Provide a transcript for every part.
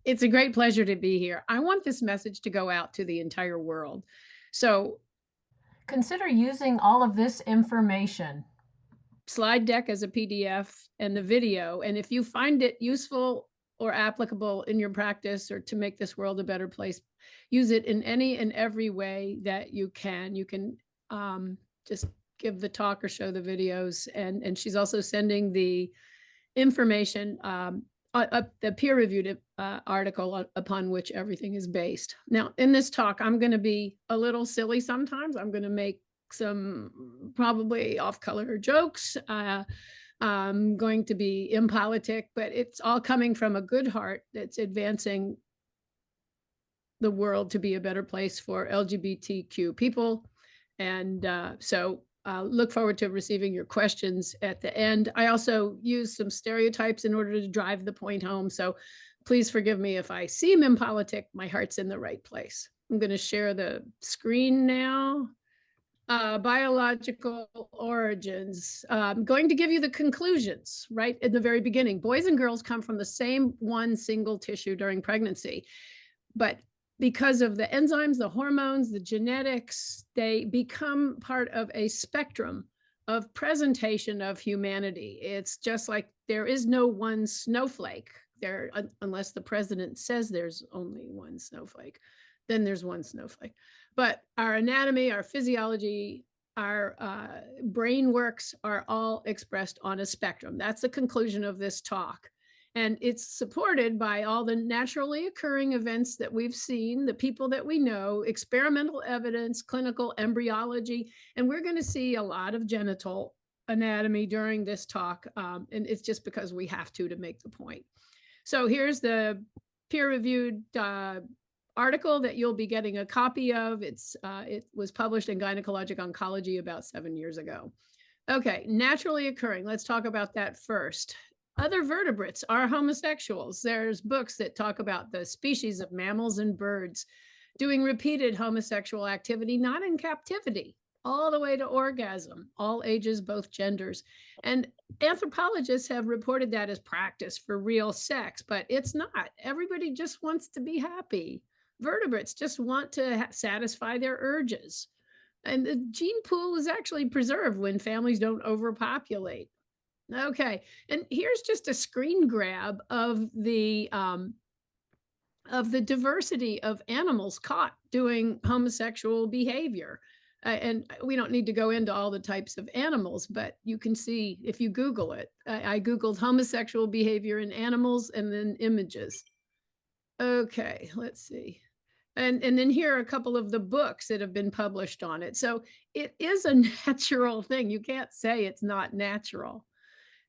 It's a great pleasure to be here. I want this message to go out to the entire world. So, Consider using all of this information. slide deck as a PDF and the video. And if you find it useful or applicable in your practice or to make this world a better place, use it in any and every way that you can. You can just give the talk or show the videos. And she's also sending the information, the peer-reviewed article upon which everything is based. Now, in this talk, I'm going to be a little silly sometimes. I'm going to make some probably off-color jokes. I'm going to be impolitic, but it's all coming from a good heart that's advancing the world to be a better place for LGBTQ people. And so look forward to receiving your questions at the end. I also use some stereotypes in order to drive the point home. So please forgive me if I seem impolitic. My heart's in the right place. I'm going to share the screen now. Biological origins. I'm going to give you the conclusions right in the very beginning. Boys and girls come from the same one single tissue during pregnancy, but because of the enzymes, the hormones, the genetics, they become part of a spectrum of presentation of humanity. It's just like there is no one snowflake there, unless the president says there's only one snowflake, then there's one snowflake. But our anatomy, our physiology, our brain works are all expressed on a spectrum. That's the conclusion of this talk. And it's supported by all the naturally occurring events that we've seen, the people that we know, experimental evidence, clinical embryology, and we're going to see a lot of genital anatomy during this talk. And it's just because we have to make the point. So here's the peer-reviewed article that you'll be getting a copy of. It was published in Gynecologic Oncology about 7 years ago. Okay, naturally occurring. Let's talk about that first. Other vertebrates are homosexuals. There's books that talk about the species of mammals and birds doing repeated homosexual activity, not in captivity, all the way to orgasm, all ages, both genders. And anthropologists have reported that as practice for real sex, but it's not. Everybody just wants to be happy. Vertebrates just want to satisfy their urges. And the gene pool is actually preserved when families don't overpopulate. Okay, and here's just a screen grab of the diversity of animals caught doing homosexual behavior. And we don't need to go into all the types of animals, but you can see if you Google it. I Googled homosexual behavior in animals and then images. Okay, let's see. And then here are a couple of the books that have been published on it. So it is a natural thing. You can't say it's not natural.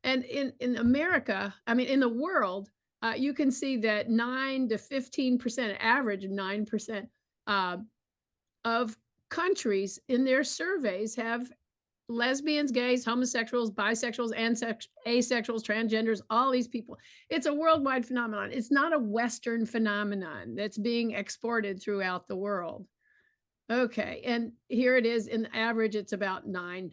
And in America, I mean, in the world, you can see that 9 to 15%, average 9% of countries in their surveys have lesbians, gays, homosexuals, bisexuals, asexuals, transgenders, all these people. It's a worldwide phenomenon. It's not a Western phenomenon that's being exported throughout the world. Okay, and here it is. In average, it's about 9%.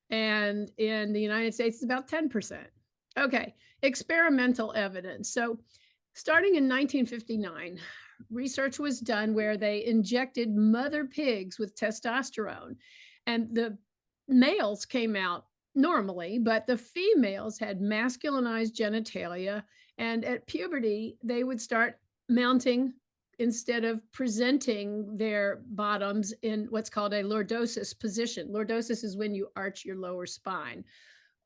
And in the United States, it's about 10%. Okay, experimental evidence. So starting in 1959, research was done where they injected mother pigs with testosterone. And the males came out normally, but the females had masculinized genitalia. And at puberty, they would start mounting, instead of presenting their bottoms in what's called a lordosis position. Lordosis is when you arch your lower spine.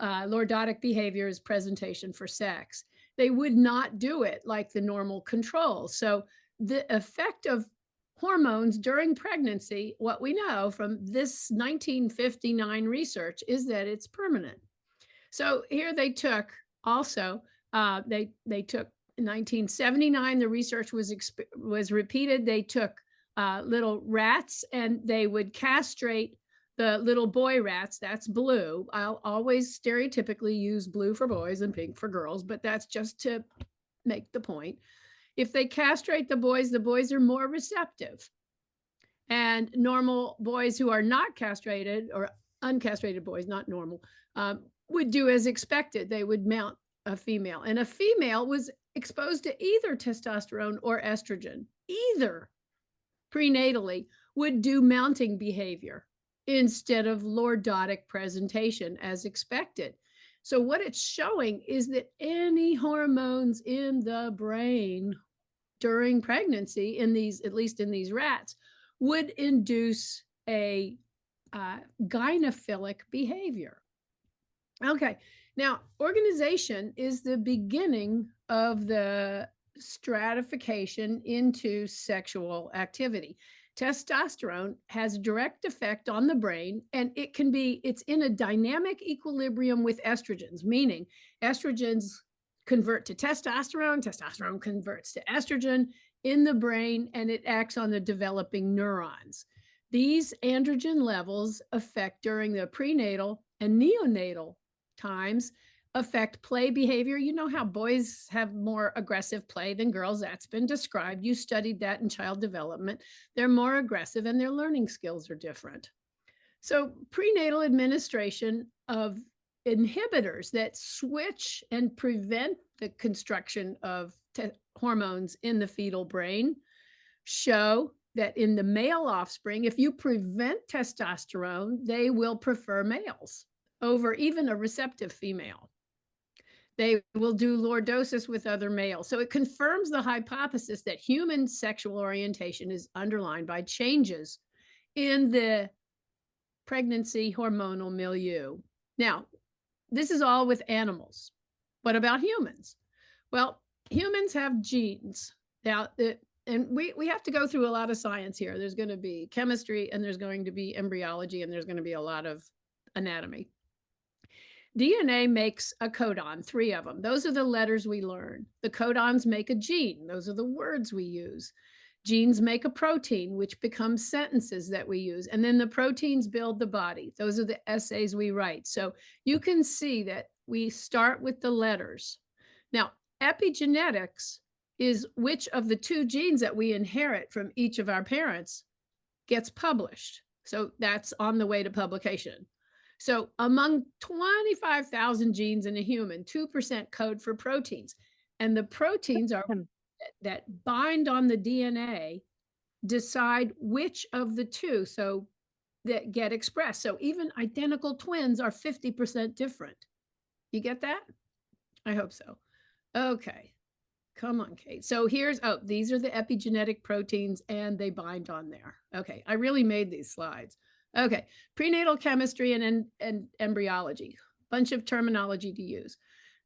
Lordotic behavior is presentation for sex. They would not do it like the normal control. So the effect of hormones during pregnancy, what we know from this 1959 research is that it's permanent. So here they took also, they took in 1979, the research was repeated. They took little rats and they would castrate the little boy rats. That's blue. I'll always stereotypically use blue for boys and pink for girls, but that's just to make the point. If they castrate the boys are more receptive. And normal boys who are not castrated, or uncastrated boys, not normal, would do as expected. They would mount a female, and a female was exposed to either testosterone or estrogen, either prenatally, would do mounting behavior instead of lordotic presentation as expected. So, what it's showing is that any hormones in the brain during pregnancy, in these, at least in these rats, would induce a gynophilic behavior. Okay, now organization is the beginning of the stratification into sexual activity. Testosterone has a direct effect on the brain, and it's in a dynamic equilibrium with estrogens, meaning estrogens convert to testosterone, testosterone converts to estrogen in the brain, and it acts on the developing neurons. These androgen levels affect during the prenatal and neonatal times, affect play behavior. You know how boys have more aggressive play than girls. That's been described. You studied that in child development. They're more aggressive and their learning skills are different. So, prenatal administration of inhibitors that switch and prevent the construction of hormones in the fetal brain show that in the male offspring, if you prevent testosterone, they will prefer males over even a receptive female. They will do lordosis with other males. So it confirms the hypothesis that human sexual orientation is underlined by changes in the pregnancy hormonal milieu. Now, this is all with animals. What about humans? Well, humans have genes. Now, and we have to go through a lot of science here. There's going to be chemistry, and there's going to be embryology, and there's going to be a lot of anatomy. DNA makes a codon, 3 of them. Those are the letters we learn. The codons make a gene. Those are the words we use. Genes make a protein, which becomes sentences that we use. And then the proteins build the body. Those are the essays we write. So you can see that we start with the letters. Now, epigenetics is which of the 2 genes that we inherit from each of our parents gets published. So that's on the way to publication. So among 25,000 genes in a human, 2% code for proteins. And the proteins are that bind on the DNA decide which of the 2 so that get expressed. So even identical twins are 50% different. You get that? I hope so. Okay. Come on, Kate. So these are the epigenetic proteins, and they bind on there. Okay. I really made these slides. Okay, prenatal chemistry and embryology, bunch of terminology to use.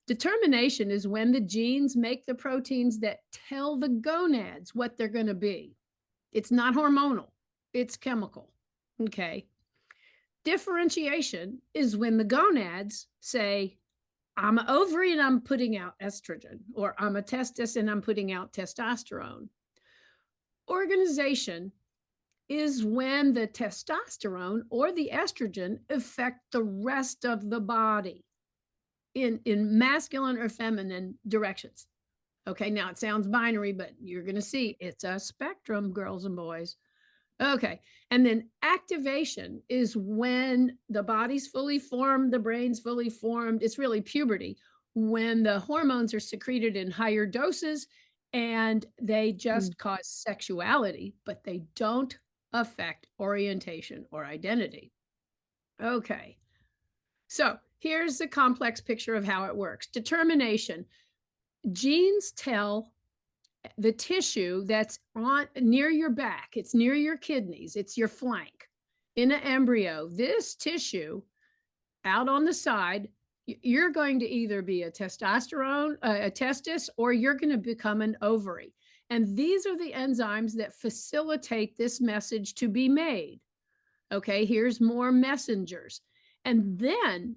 Determination is when the genes make the proteins that tell the gonads what they're going to be. It's not hormonal, it's chemical. Okay. Differentiation is when the gonads say, I'm an ovary and I'm putting out estrogen, or I'm a testis and I'm putting out testosterone. Organization is when the testosterone or the estrogen affect the rest of the body in masculine or feminine directions. Okay, now it sounds binary, but you're going to see it's a spectrum, girls and boys. Okay, and then activation is when the body's fully formed, the brain's fully formed. It's really puberty, when the hormones are secreted in higher doses and they just cause sexuality, but they don't affect orientation or identity. Okay, so here's the complex picture of how it works. Determination. Genes tell the tissue that's near your back, it's near your kidneys, it's your flank. In an embryo, this tissue out on the side, you're going to either be a testosterone, a testis, or you're going to become an ovary. And these are the enzymes that facilitate this message to be made. Okay, here's more messengers. And then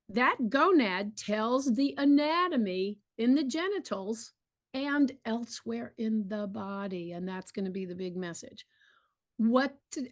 that gonad tells the anatomy in the genitals and elsewhere in the body. And that's going to be the big message.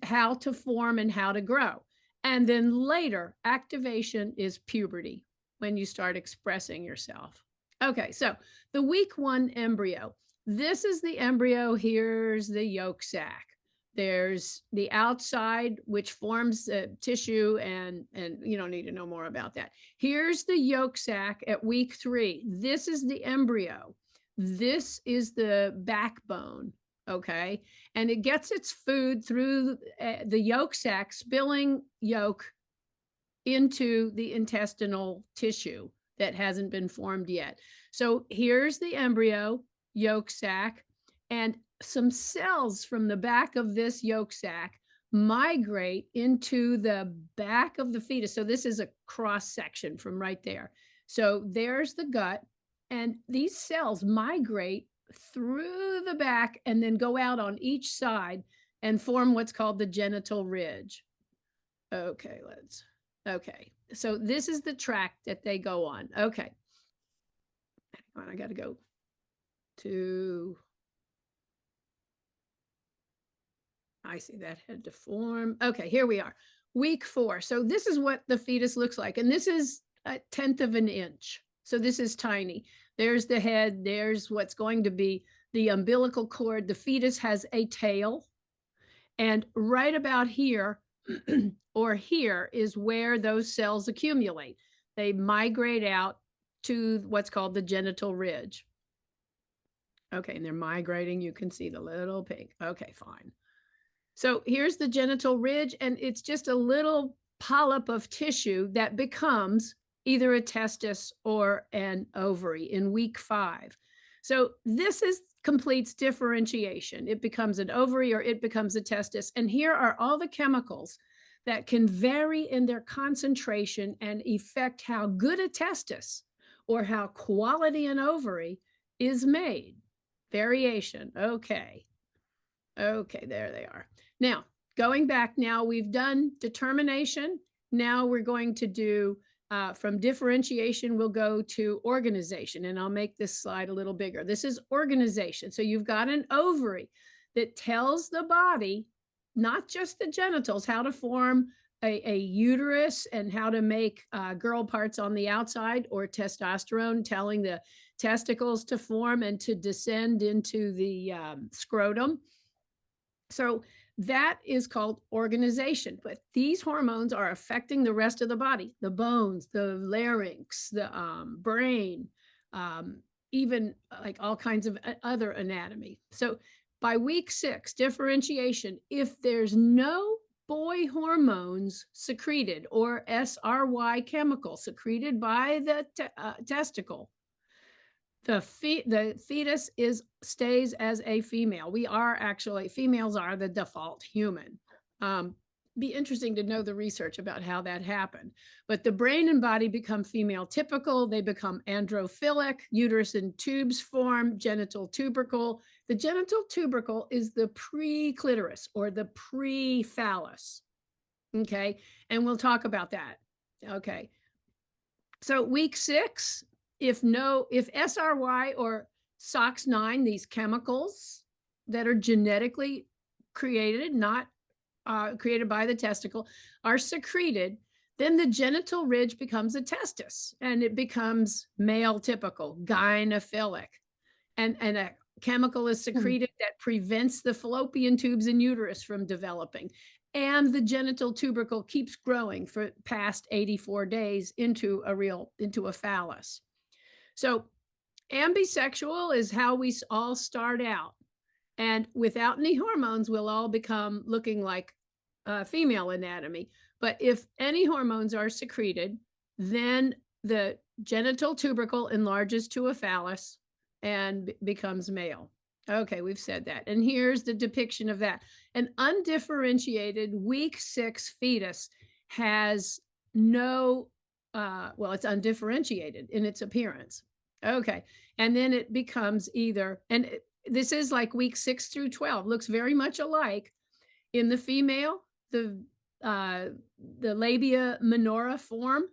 How to form and how to grow. And then later, activation is puberty, when you start expressing yourself. Okay, so the week 1 embryo. This is the embryo. Here's the yolk sac. There's the outside, which forms tissue, and you don't need to know more about that. Here's the yolk sac at week 3. This is the embryo. This is the backbone, okay? And it gets its food through the yolk sac, spilling yolk into the intestinal tissue that hasn't been formed yet. So here's the embryo yolk sac, and some cells from the back of this yolk sac migrate into the back of the fetus. So this is a cross section from right there. So there's the gut, and these cells migrate through the back and then go out on each side and form what's called the genital ridge. Okay, so this is the track that they go on. Okay. Hang on, I got to go to, I see that had to form. Okay, here we are. Week 4. So this is what the fetus looks like. And this is a 1/10 of an inch. So this is tiny. There's the head. There's what's going to be the umbilical cord. The fetus has a tail. And right about here or here is where those cells accumulate. They migrate out to what's called the genital ridge. Okay, and they're migrating. You can see the little pink. Okay, fine. So here's the genital ridge, and it's just a little polyp of tissue that becomes either a testis or an ovary in week 5. So this completes differentiation. It becomes an ovary or it becomes a testis. And here are all the chemicals that can vary in their concentration and affect how good a testis or how quality an ovary is made. Variation. Okay. Okay, there they are. Now, going back now, we've done determination. Now we're going to do, from differentiation, we'll go to organization. And I'll make this slide a little bigger. This is organization. So you've got an ovary that tells the body, not just the genitals, how to form a uterus and how to make girl parts on the outside, or testosterone telling the testicles to form and to descend into the scrotum. So that is called organization. But these hormones are affecting the rest of the body, the bones, the larynx, the brain, even like all kinds of other anatomy. So by week 6, differentiation, if there's no boy hormones secreted or SRY chemical secreted by the testicle, the fetus stays as a female. Females are the default human. Be interesting to know the research about how that happened. But the brain and body become female typical. They become androphilic. Uterus and tubes form. Genital tubercle. The genital tubercle is the pre-clitoris or the pre-phallus. Okay, and we'll talk about that. Okay, so week 6. If SRY or SOX9, these chemicals that are genetically created, not created by the testicle, are secreted, then the genital ridge becomes a testis and it becomes male typical, gynophilic. And a chemical is secreted that prevents the fallopian tubes in uterus from developing. And the genital tubercle keeps growing for past 84 days into a phallus. So ambisexual is how we all start out. And without any hormones, we'll all become looking like female anatomy. But if any hormones are secreted, then the genital tubercle enlarges to a phallus and becomes male. Okay, we've said that. And here's the depiction of that. An undifferentiated week 6 fetus has no it's undifferentiated in its appearance. Okay. And then it becomes this is like week 6 through 12, looks very much alike. In the female, the labia minora form,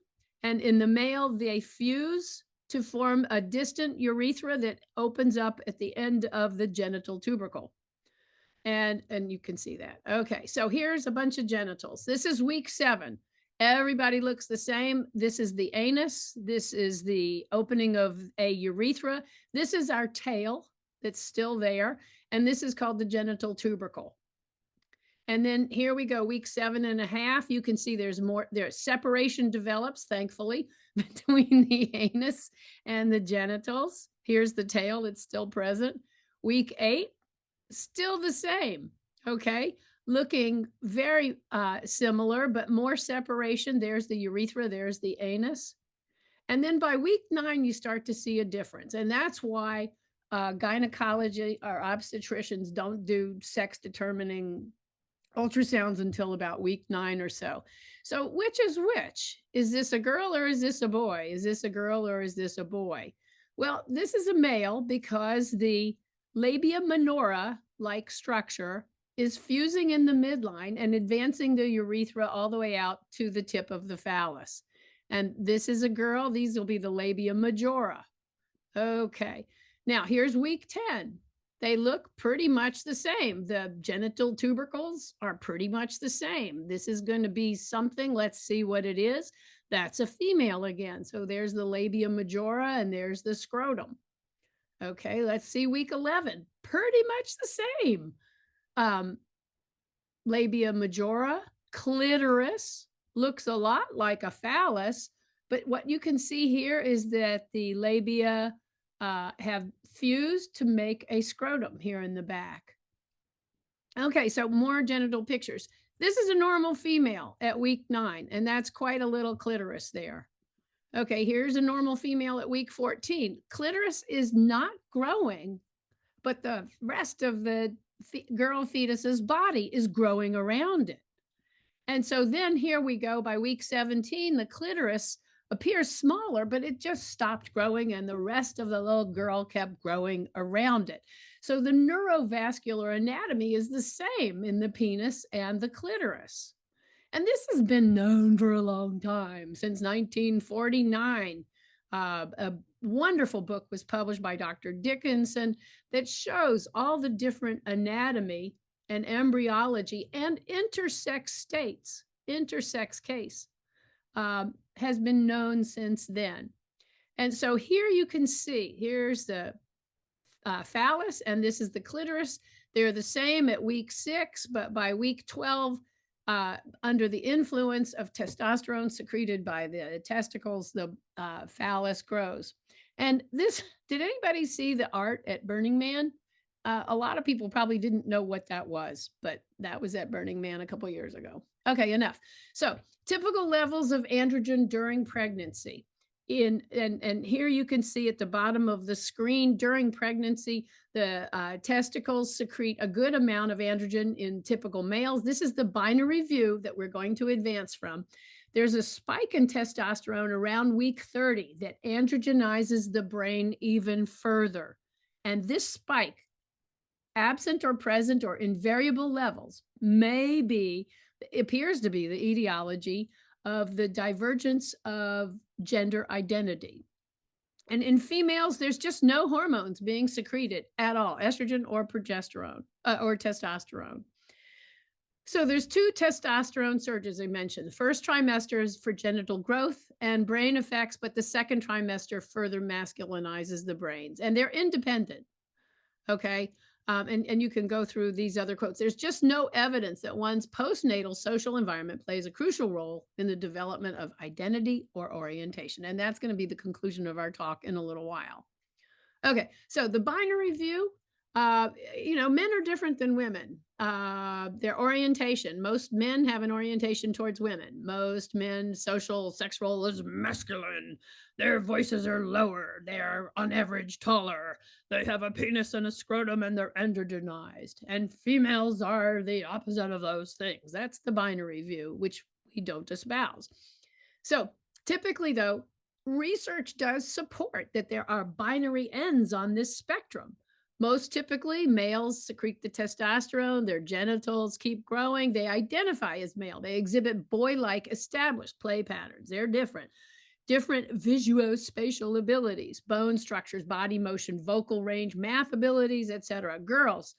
and in the male, they fuse to form a distant urethra that opens up at the end of the genital tubercle. And you can see that. Okay, so here's a bunch of genitals. This is week 7. Everybody looks the same. This is the anus. This is the opening of a urethra. This is our tail that's still there. And this is called the genital tubercle. And then here we go, week 7.5. You can see there's separation develops, thankfully, between the anus and the genitals. Here's the tail, it's still present. Week 8, still the same, okay? Looking very similar, but more separation. There's the urethra, there's the anus. And then by week 9, you start to see a difference. And that's why gynecology or obstetricians don't do sex determining ultrasounds until about week 9 or so. So, which is which? Is this a girl or is this a boy? Is this a girl or is this a boy? Well, this is a male because the labia minora like structure is fusing in the midline and advancing the urethra all the way out to the tip of the phallus. And this is a girl. These will be the labia majora. Okay. Now, here's week 10. They look pretty much the same. The genital tubercles are pretty much the same. This is going to be something. Let's see what it is. That's a female again. So there's the labia majora and there's the scrotum. Okay, let's see week 11. Pretty much the same. Labia majora, clitoris, looks a lot like a phallus, but what you can see here is that the labia have fused to make a scrotum here in the back. Okay, so more genital pictures. This is a normal female at week 9, and that's quite a little clitoris there. Okay, here's a normal female at week 14. Clitoris is not growing, but the rest of the girl fetus's body is growing around it. And so then here we go by week 17, the clitoris appears smaller, but it just stopped growing and the rest of the little girl kept growing around it. So the neurovascular anatomy is the same in the penis and the clitoris. And this has been known for a long time, since 1949. A wonderful book was published by Dr. Dickinson that shows all the different anatomy and embryology and intersex states, intersex case, has been known since then. And so here you can see, here's the phallus, and this is the clitoris. They're the same at week 6, but by week 12, under the influence of testosterone secreted by the testicles, the phallus grows. And this, did anybody see the art at Burning Man? A lot of people probably didn't know what that was, but that was at Burning Man a couple years ago. Okay, enough. So typical levels of androgen during pregnancy. And here you can see at the bottom of the screen, during pregnancy, the testicles secrete a good amount of androgen in typical males. This is the binary view that we're going to advance from. There's a spike in testosterone around week 30 that androgenizes the brain even further. And this spike, absent or present or in variable levels, appears to be the etiology of the divergence of gender identity. And in females, there's just no hormones being secreted at all, estrogen or progesterone or testosterone. So there's 2 testosterone surges I mentioned. The first trimester is for genital growth and brain effects, but the second trimester further masculinizes the brains, and they're independent. Okay. And you can go through these other quotes. There's just no evidence that one's postnatal social environment plays a crucial role in the development of identity or orientation. And that's going to be the conclusion of our talk in a little while. Okay, so the binary view, men are different than women. Their orientation, most men have an orientation towards women. Most men, social sex role is masculine. Their voices are lower. They're on average taller. They have a penis and a scrotum and they're androgenized. And females are the opposite of those things. That's the binary view, which we don't espouse. So typically, though, research does support that there are binary ends on this spectrum. Most typically, males secrete the testosterone, their genitals keep growing, they identify as male, they exhibit boy-like established play patterns. They're different visuospatial abilities, bone structures, body motion, vocal range, math abilities, etc. Girls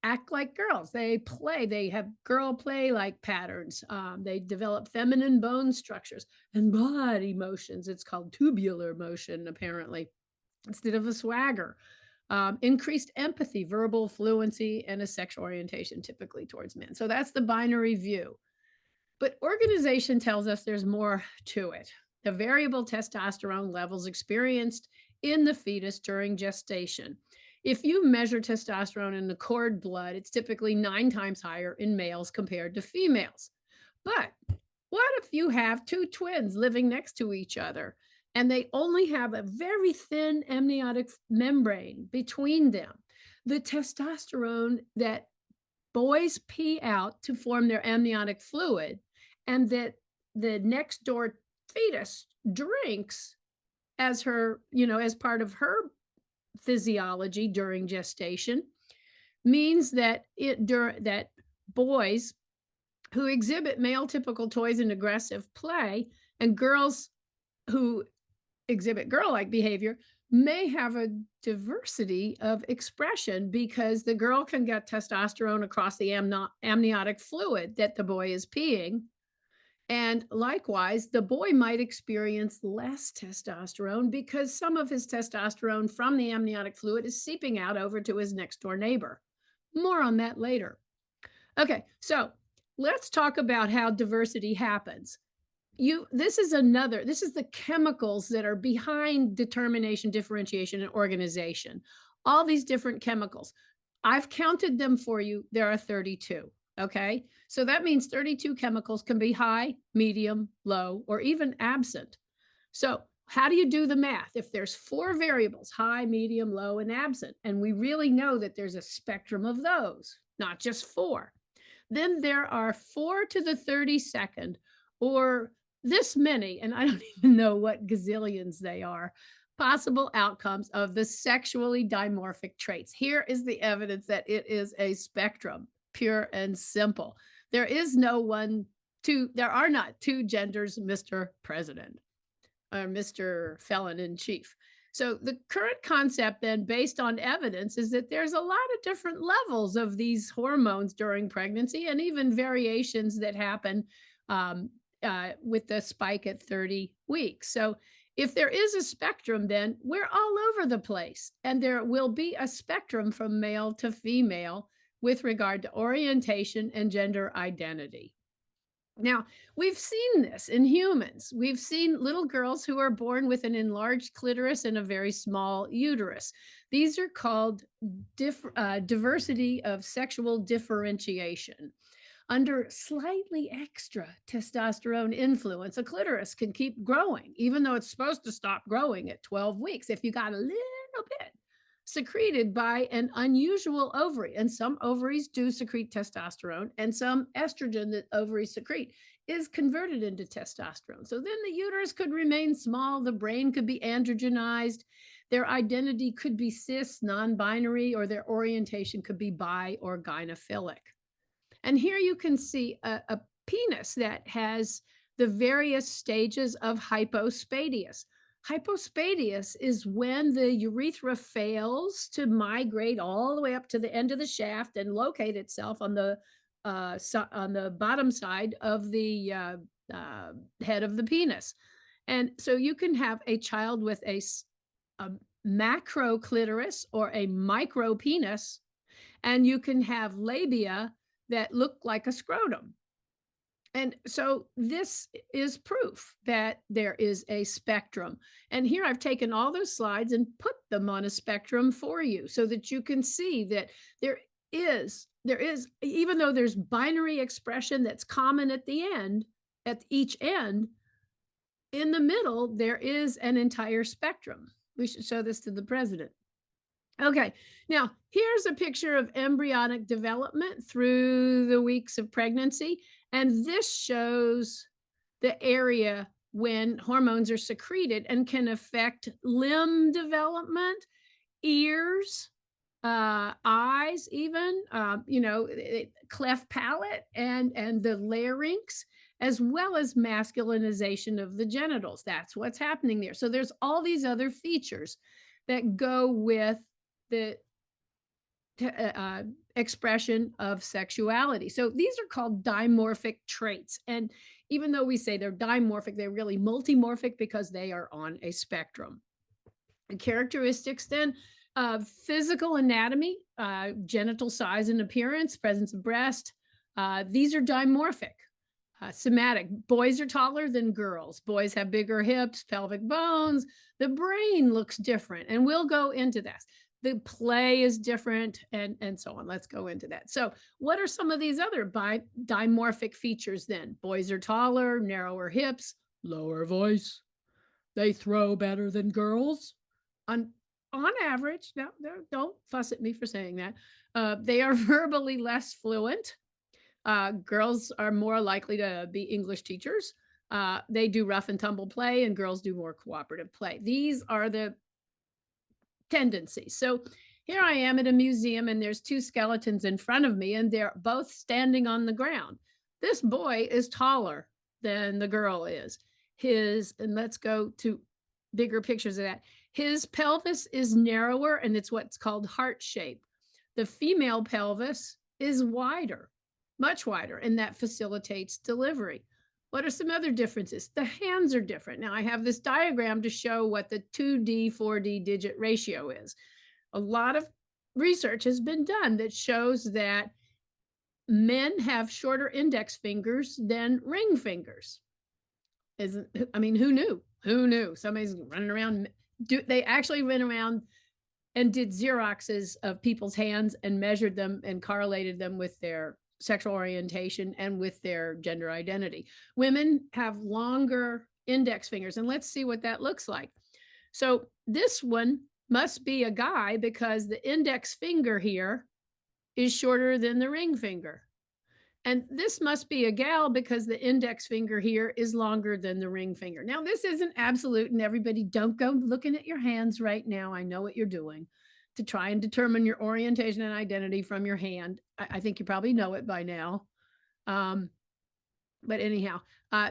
act like girls. They play. They have girl play-like patterns. They develop feminine bone structures and body motions. It's called tubular motion, apparently, instead of a swagger. Increased empathy, verbal fluency, and a sexual orientation typically towards men. So that's the binary view. But organization tells us there's more to it. The variable testosterone levels experienced in the fetus during gestation. If you measure testosterone in the cord blood, it's typically 9 times higher in males compared to females. But what if you have two twins living next to each other and they only have a very thin amniotic membrane between them? The testosterone that boys pee out to form their amniotic fluid and that the next door fetus drinks as her, as part of her physiology during gestation means that that boys who exhibit male typical toys and aggressive play and girls who exhibit girl-like behavior may have a diversity of expression because the girl can get testosterone across the amniotic fluid that the boy is peeing. And likewise, the boy might experience less testosterone because some of his testosterone from the amniotic fluid is seeping out over to his next door neighbor. More on that later. Okay, so let's talk about how diversity happens. This is the chemicals that are behind determination, differentiation, and organization. All these different chemicals. I've counted them for you. There are 32. Okay. So that means 32 chemicals can be high, medium, low, or even absent. So how do you do the math? If there's 4 variables, high, medium, low, and absent, and we really know that there's a spectrum of those, not just 4, then there are 4 to the 32nd, or this many, and I don't even know what gazillions they are, possible outcomes of the sexually dimorphic traits. Here is the evidence that it is a spectrum, pure and simple. There are not 2 genders, Mr. President or Mr. Felon in Chief. So the current concept then, based on evidence, is that there's a lot of different levels of these hormones during pregnancy and even variations that happen with the spike at 30 weeks. So if there is a spectrum, then we're all over the place. And there will be a spectrum from male to female with regard to orientation and gender identity. Now, we've seen this in humans. We've seen little girls who are born with an enlarged clitoris and a very small uterus. These are called diversity of sexual differentiation. Under slightly extra testosterone influence, a clitoris can keep growing, even though it's supposed to stop growing at 12 weeks. If you got a little bit secreted by an unusual ovary, and some ovaries do secrete testosterone, and some estrogen that ovaries secrete is converted into testosterone. So then the uterus could remain small, the brain could be androgenized, their identity could be cis, non-binary, or their orientation could be bi or gynophilic. And here you can see a penis that has the various stages of hypospadias. Hypospadias is when the urethra fails to migrate all the way up to the end of the shaft and locate itself on the bottom side of the head of the penis. And so you can have a child with a macro clitoris or a micro penis, and you can have labia that look like a scrotum. And so this is proof that there is a spectrum. And here I've taken all those slides and put them on a spectrum for you so that you can see that there is, even though there's binary expression that's common at the end, at each end, in the middle, there is an entire spectrum. We should show this to the president. Okay, now here's a picture of embryonic development through the weeks of pregnancy. And this shows the area when hormones are secreted and can affect limb development, ears, eyes, even, cleft palate and the larynx, as well as masculinization of the genitals. That's what's happening there. So there's all these other features that go with the expression of sexuality. So these are called dimorphic traits. And even though we say they're dimorphic, they're really multimorphic because they are on a spectrum. And characteristics then of physical anatomy, genital size and appearance, presence of breast, these are dimorphic. Somatic. Boys are taller than girls. Boys have bigger hips, pelvic bones. The brain looks different, and we'll go into this. The play is different, and so on. Let's go into that. So, what are some of these other dimorphic features then? Boys are taller, narrower hips, lower voice. They throw better than girls. On on average, no, no, don't fuss at me for saying that. They are verbally less fluent. Girls are more likely to be English teachers. They do rough and tumble play, and girls do more cooperative play. These are the tendencies. So here I am at a museum, and there's two skeletons in front of me, and they're both standing on the ground. This boy is taller than the girl is. And let's go to bigger pictures of that. His pelvis is narrower, and it's what's called heart shape. The female pelvis is wider, much wider, and that facilitates delivery. What are some other differences? The hands are different. Now, I have this diagram to show what the 2D, 4D digit ratio is. A lot of research has been done that shows that men have shorter index fingers than ring fingers. I mean, who knew? Who knew? Somebody's running around. They actually went around and did Xeroxes of people's hands and measured them and correlated them with their sexual orientation and with their gender identity. Women have longer index fingers, and let's see what that looks like. So this one must be a guy because the index finger here is shorter than the ring finger. And this must be a gal because the index finger here is longer than the ring finger. Now, this isn't absolute, and everybody don't go looking at your hands right now. I know what you're doing to try and determine your orientation and identity from your hand. I think you probably know it by now. But anyhow,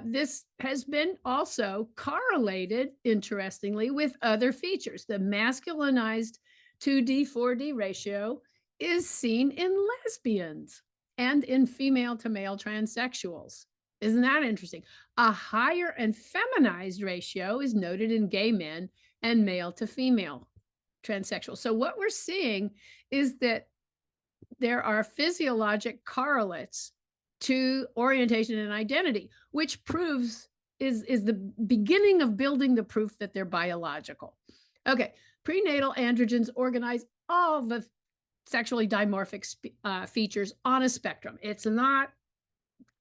this has been also correlated, interestingly, with other features. The masculinized 2D, 4D ratio is seen in lesbians and in female to male transsexuals. Isn't that interesting? A higher and feminized ratio is noted in gay men and male to female transsexual. So what we're seeing is that there are physiologic correlates to orientation and identity, which proves is the beginning of building the proof that they're biological. Okay, prenatal androgens organize all the sexually dimorphic features on a spectrum. It's not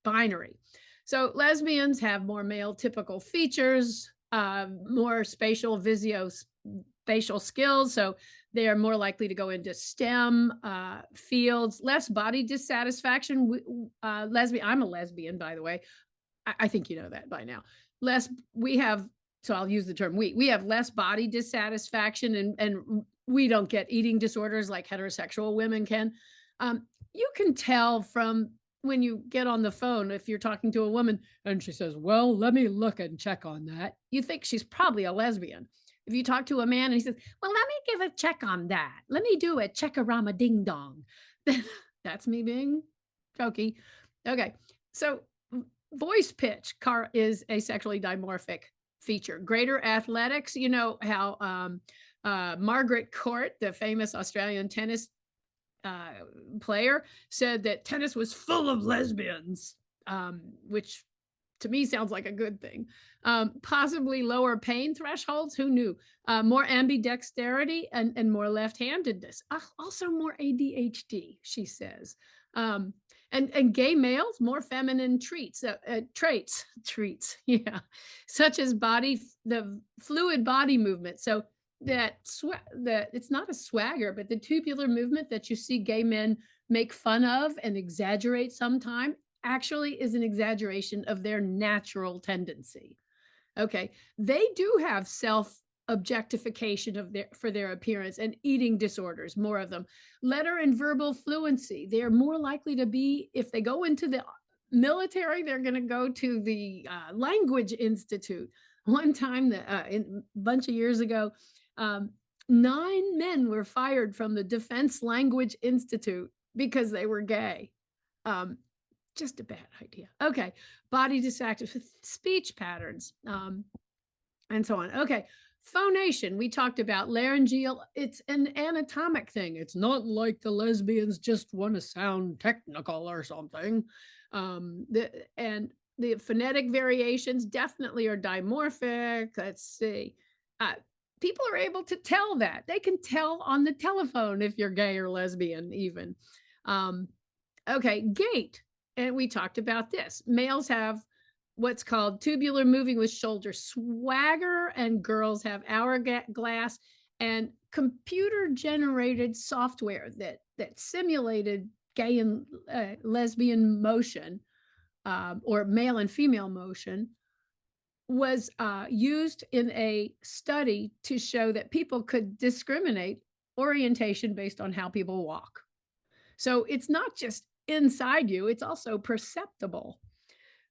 binary. So lesbians have more male typical features, more spatial visuospatial skills. So they are more likely to go into STEM fields, less body dissatisfaction. Lesbian, I'm a lesbian, by the way. I think you know that by now. So I'll use the term we have less body dissatisfaction, and we don't get eating disorders like heterosexual women can. You can tell from when you get on the phone, if you're talking to a woman and she says, well, let me look and check on that, you think she's probably a lesbian. If you talk to a man and he says, well, let me give a check on that, let me do a check-a-rama ding dong, that's me being jokey. Okay, so voice pitch is a sexually dimorphic feature. Greater athletics, you know how Margaret Court, the famous Australian tennis player, said that tennis was full of lesbians, which to me sounds like a good thing. Possibly lower pain thresholds, who knew? More ambidexterity and more left-handedness. Also more ADHD, she says. And gay males, more feminine traits, yeah, such as the fluid body movement. So that it's not a swagger, but the tubular movement that you see gay men make fun of and exaggerate sometimes actually is an exaggeration of their natural tendency. Okay, they do have self-objectification for their appearance and eating disorders, more of them. Letter and verbal fluency, they're more likely to be, if they go into the military, they're going to go to the language institute. One time, a bunch of years ago, 9 men were fired from the Defense Language Institute because they were gay. Just a bad idea. Okay, body dysactive, speech patterns, and so on. Okay, phonation, we talked about laryngeal. It's an anatomic thing. It's not like the lesbians just want to sound technical or something. And The phonetic variations definitely are dimorphic. Let's see. Uh, People are able to tell that. They can tell on the telephone if you're gay or lesbian, even. Um, okay, gait. And we talked about this. Males have what's called tubular moving with shoulder swagger, and girls have hourglass and computer generated software that simulated gay and lesbian motion, or male and female motion, was used in a study to show that people could discriminate orientation based on how people walk. So it's not just inside you, it's also perceptible.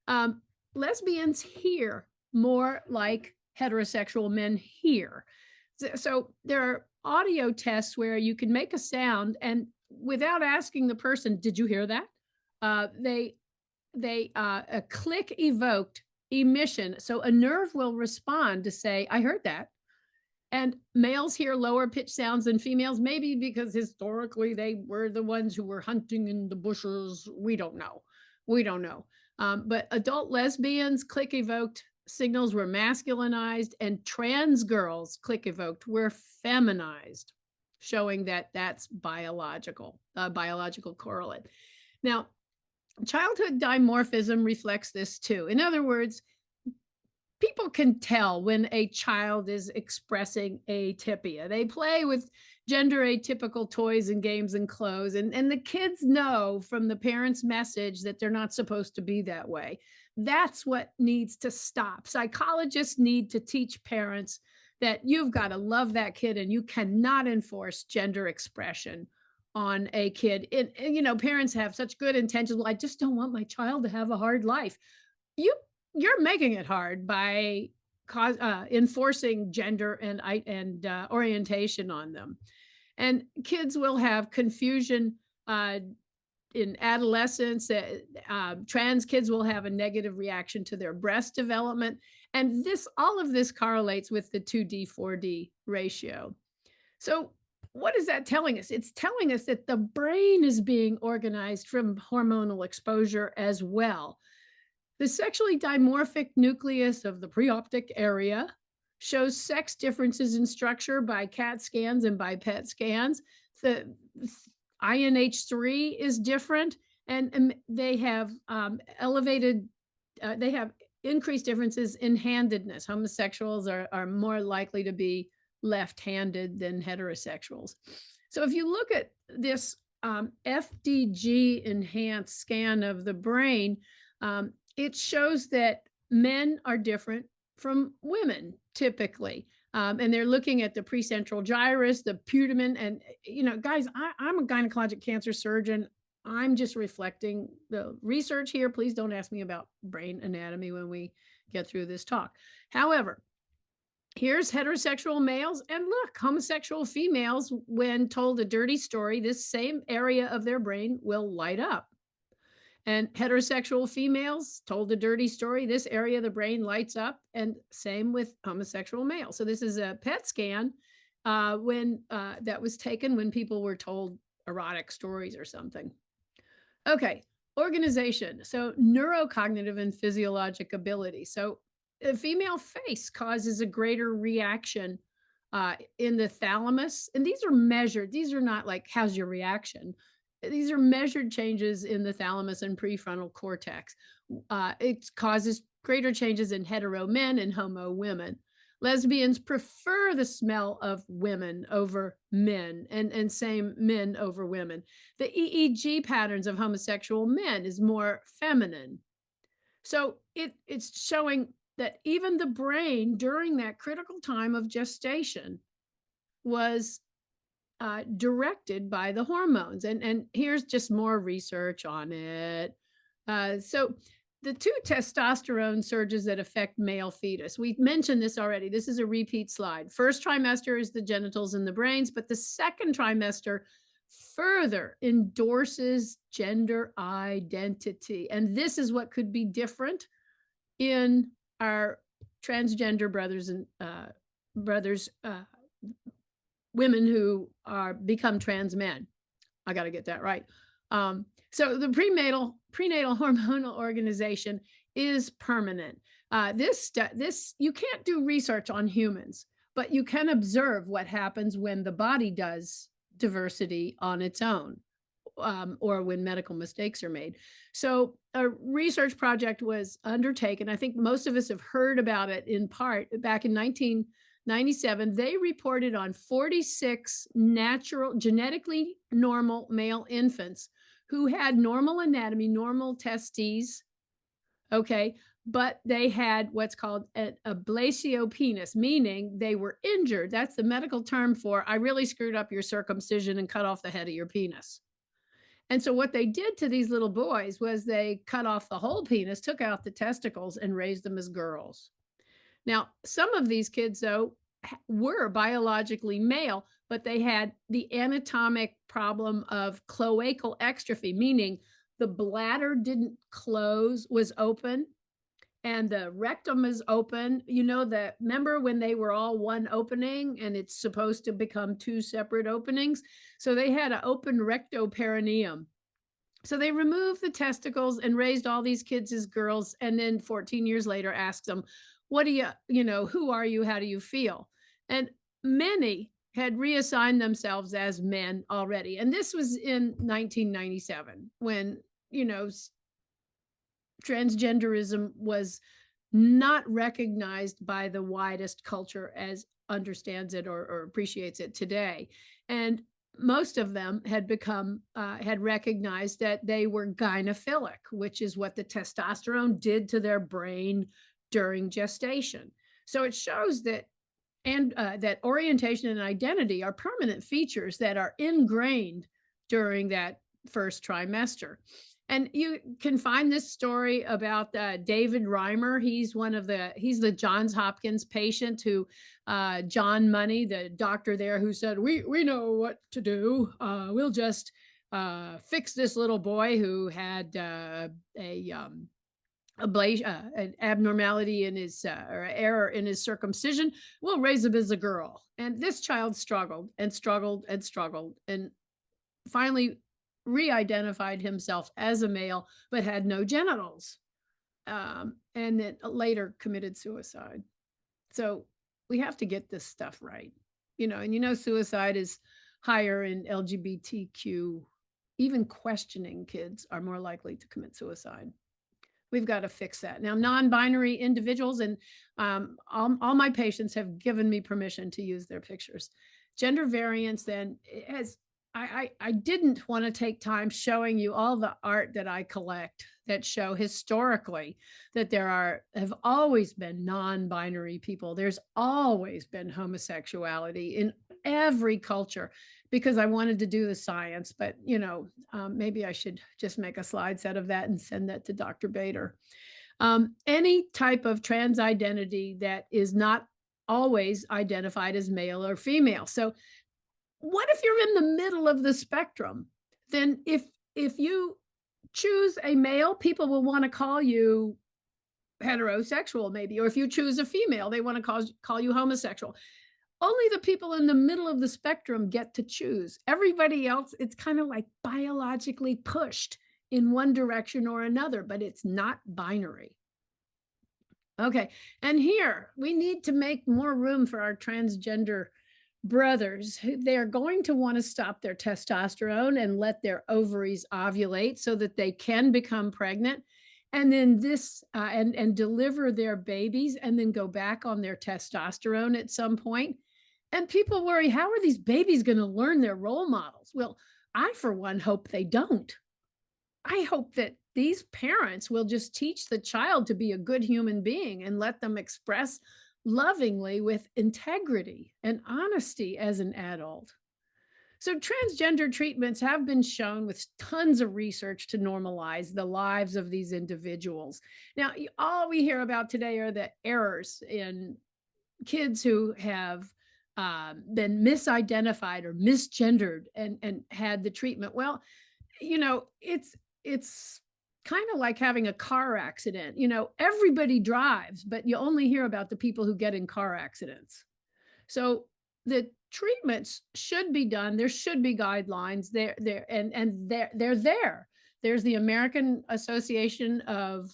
Um, Lesbians hear more like heterosexual men hear. So there are audio tests where you can make a sound and without asking the person, did you hear that? They a click evoked emission. So a nerve will respond to say, I heard that. And males hear lower pitch sounds than females, maybe because historically they were the ones who were hunting in the bushes. We don't know. We don't know. But adult lesbians, click evoked signals were masculinized, and trans girls, click evoked, were feminized, showing that that's biological correlate. Now, childhood dimorphism reflects this too. In other words, people can tell when a child is expressing atypia. They play with gender atypical toys and games and clothes, and the kids know from the parents' message that they're not supposed to be that way. That's what needs to stop. Psychologists need to teach parents that you've got to love that kid and you cannot enforce gender expression on a kid. Parents have such good intentions. Well, I just don't want my child to have a hard life. You you're making it hard by enforcing gender and orientation on them. And kids will have confusion in adolescence. Trans kids will have a negative reaction to their breast development. And all of this correlates with the 2D, 4D ratio. So what is that telling us? It's telling us that the brain is being organized from hormonal exposure as well. The sexually dimorphic nucleus of the preoptic area shows sex differences in structure by CAT scans and by PET scans. The INH3 is different, and they have they have increased differences in handedness. Homosexuals are more likely to be left-handed than heterosexuals. So if you look at this FDG enhanced scan of the brain, it shows that men are different from women typically. And they're looking at the precentral gyrus, the putamen. And, guys, I'm a gynecologic cancer surgeon. I'm just reflecting the research here. Please don't ask me about brain anatomy when we get through this talk. However, here's heterosexual males, and look, homosexual females, when told a dirty story, this same area of their brain will light up. And heterosexual females told a dirty story, this area of the brain lights up, and same with homosexual males. So this is a PET scan that was taken when people were told erotic stories or something. Okay, organization. So neurocognitive and physiologic ability. So a female face causes a greater reaction in the thalamus. And these are measured. These are not like, how's your reaction? These are measured changes in the thalamus and prefrontal cortex. It causes greater changes in hetero men and homo women. Lesbians prefer the smell of women over men, and same men over women. The EEG patterns of homosexual men is more feminine. So it's showing that even the brain during that critical time of gestation was directed by the hormones. And here's just more research on it. So the two testosterone surges that affect male fetus. We've mentioned this already. This is a repeat slide. First trimester is the genitals and the brains, but the second trimester further endorses gender identity. And this is what could be different in our transgender brothers and women who become trans men. I got to get that right. So the prenatal hormonal organization is permanent. This you can't do research on humans, but you can observe what happens when the body does diversity on its own, or when medical mistakes are made. So a research project was undertaken. I think most of us have heard about it in part back in 1997. They reported on 46 natural, genetically normal male infants who had normal anatomy, normal testes, okay, but they had what's called an ablasiopenis, meaning they were injured. That's the medical term for I really screwed up your circumcision and cut off the head of your penis. And so what they did to these little boys was they cut off the whole penis, took out the testicles, and raised them as girls. Now, some of these kids, though, were biologically male, but they had the anatomic problem of cloacal exstrophy, meaning the bladder didn't close, was open, and the rectum is open. You know, that remember when they were all one opening and it's supposed to become two separate openings? So they had an open rectoperineum. So they removed the testicles and raised all these kids as girls. And then 14 years later, asked them, what do who are you? How do you feel? And many had reassigned themselves as men already. And this was in 1997 when, transgenderism was not recognized by the widest culture as understands it or appreciates it today. And most of them had had recognized that they were gynophilic, which is what the testosterone did to their brain during gestation. So it shows that that orientation and identity are permanent features that are ingrained during that first trimester. And you can find this story about David Reimer. He's the Johns Hopkins patient who John Money, the doctor there, who said, we know what to do. We'll just fix this little boy who had an abnormality in his or error in his circumcision. We'll raise him as a girl. And this child struggled and struggled and struggled, and finally re-identified himself as a male, but had no genitals, and then later committed suicide. So we have to get this stuff right, and suicide is higher in LGBTQ. Even questioning kids are more likely to commit suicide. We've got to fix that. Now, non-binary individuals, and all my patients have given me permission to use their pictures. Gender variance then has, I didn't want to take time showing you all the art that I collect that show historically that there have always been non-binary people. There's always been homosexuality in every culture, because I wanted to do the science, but maybe I should just make a slide set of that and send that to Dr. Bader. Any type of trans identity that is not always identified as male or female. So what if you're in the middle of the spectrum? Then if you choose a male, people will want to call you heterosexual, maybe. Or if you choose a female, they want to call you homosexual. Only the people in the middle of the spectrum get to choose. Everybody else, it's kind of like biologically pushed in one direction or another, but it's not binary. Okay, and here we need to make more room for our transgender brothers. They're going to want to stop their testosterone and let their ovaries ovulate so that they can become pregnant, and then and deliver their babies, and then go back on their testosterone at some point. And people worry, how are these babies going to learn their role models? Well, I, for one, hope they don't. I hope that these parents will just teach the child to be a good human being and let them express lovingly with integrity and honesty as an adult. So transgender treatments have been shown with tons of research to normalize the lives of these individuals. Now, all we hear about today are the errors in kids who have been misidentified or misgendered and had the treatment. Well, it's kind of like having a car accident. Everybody drives, but you only hear about the people who get in car accidents. So the treatments should be done. There should be guidelines there, they're there. There's the American Association of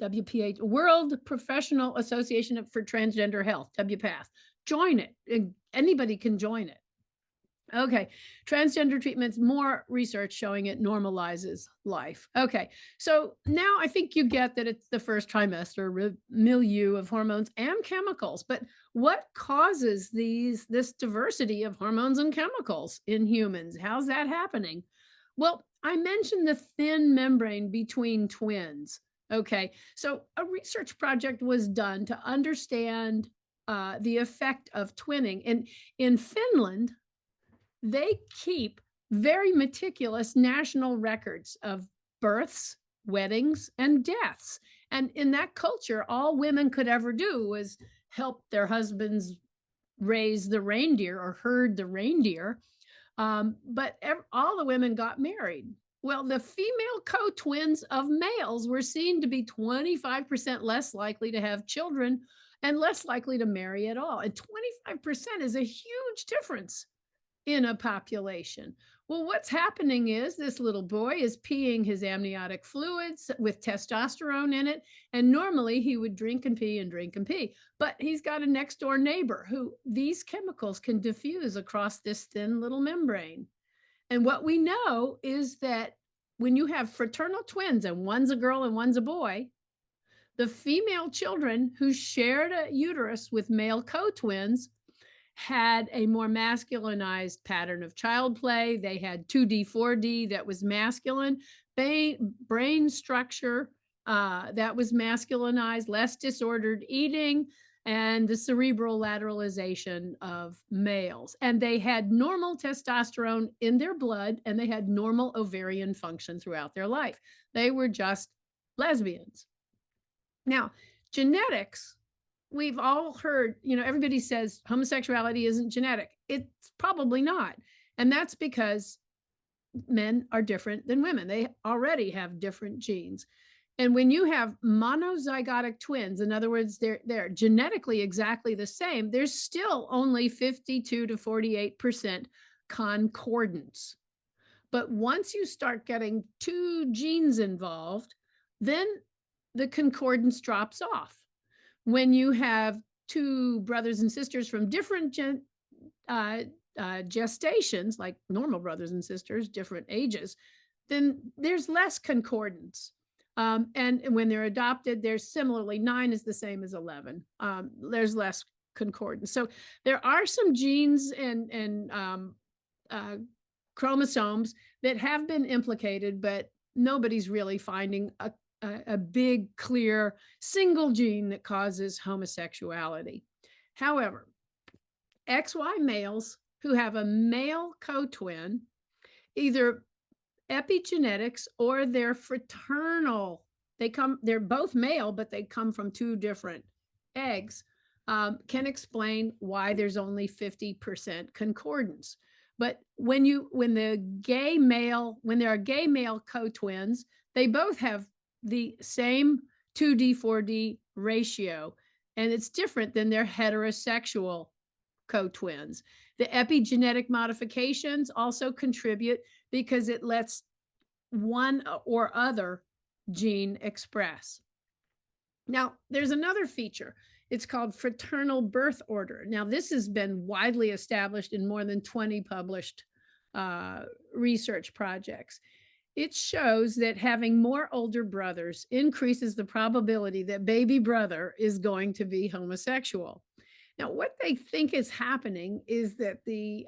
WPH, World Professional Association for Transgender Health, WPATH. Join it. Anybody can join it. Okay, transgender treatments, more research showing it normalizes life. Okay, so now I think you get that it's the first trimester milieu of hormones and chemicals, but what causes this diversity of hormones and chemicals in humans? How's that happening? Well, I mentioned the thin membrane between twins. Okay, so a research project was done to understand the effect of twinning. And in Finland, they keep very meticulous national records of births, weddings, and deaths. And in that culture, all women could ever do was help their husbands raise the reindeer or herd the reindeer. But all the women got married. Well, the female co-twins of males were seen to be 25% less likely to have children and less likely to marry at all. And 25% is a huge difference in a population. Well, what's happening is this little boy is peeing his amniotic fluids with testosterone in it. And normally he would drink and pee and drink and pee. But he's got a next door neighbor who these chemicals can diffuse across this thin little membrane. And what we know is that when you have fraternal twins and one's a girl and one's a boy, the female children who shared a uterus with male co-twins had a more masculinized pattern of child play. They had 2D, 4D that was masculine, brain structure that was masculinized, less disordered eating, and the cerebral lateralization of males. And they had normal testosterone in their blood, and they had normal ovarian function throughout their life. They were just lesbians. Now, genetics, we've all heard, everybody says homosexuality isn't genetic. It's probably not. And that's because men are different than women. They already have different genes. And when you have monozygotic twins, in other words, they're genetically exactly the same, there's still only 52 to 48% concordance. But once you start getting two genes involved, then the concordance drops off. When you have two brothers and sisters from different gestations, like normal brothers and sisters, different ages, then there's less concordance. And when they're adopted, there's similarly 9 is the same as 11. There's less concordance. So there are some genes and chromosomes that have been implicated, but nobody's really finding a big, clear, single gene that causes homosexuality. However, XY males who have a male co-twin, either epigenetics or they're fraternal, they're both male, but they come from two different eggs, can explain why there's only 50% concordance. But when there are gay male co-twins, they both have the same 2D, 4D ratio, and it's different than their heterosexual co-twins. The epigenetic modifications also contribute because it lets one or other gene express. Now, there's another feature. It's called fraternal birth order. Now, this has been widely established in more than 20 published research projects. It shows that having more older brothers increases the probability that baby brother is going to be homosexual. Now, what they think is happening is that the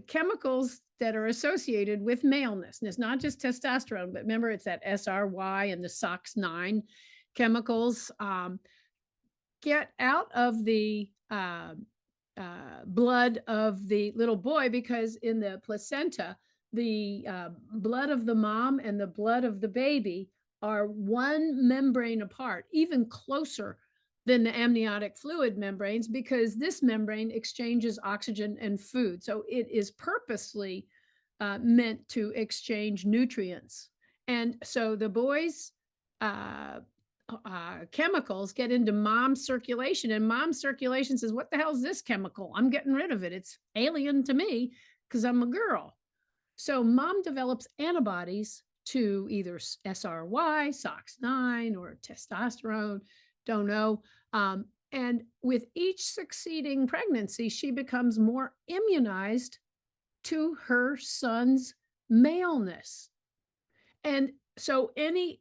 chemicals that are associated with maleness, and it's not just testosterone, but remember it's that SRY and the SOX9 chemicals, get out of the blood of the little boy, because in the placenta, the blood of the mom and the blood of the baby are one membrane apart, even closer than the amniotic fluid membranes, because this membrane exchanges oxygen and food. So it is purposely meant to exchange nutrients. And so the boys' chemicals get into mom's circulation, and mom's circulation says, what the hell is this chemical? I'm getting rid of it. It's alien to me because I'm a girl. So mom develops antibodies to either SRY, SOX9, or testosterone, don't know. And with each succeeding pregnancy, she becomes more immunized to her son's maleness. And so any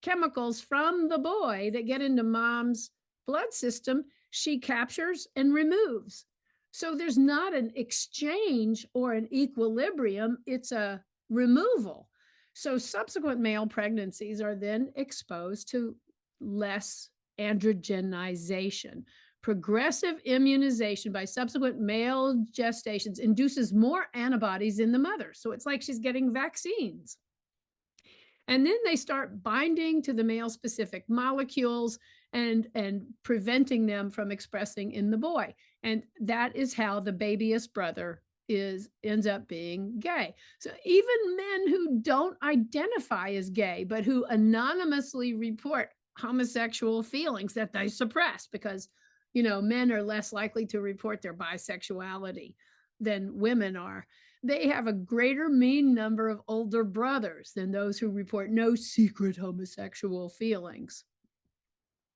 chemicals from the boy that get into mom's blood system, she captures and removes. So there's not an exchange or an equilibrium, it's a removal. So subsequent male pregnancies are then exposed to less androgenization. Progressive immunization by subsequent male gestations induces more antibodies in the mother. So it's like she's getting vaccines. And then they start binding to the male specific molecules and preventing them from expressing in the boy. And that is how the babyest brother ends up being gay. So even men who don't identify as gay, but who anonymously report homosexual feelings that they suppress, because men are less likely to report their bisexuality than women are, they have a greater mean number of older brothers than those who report no secret homosexual feelings.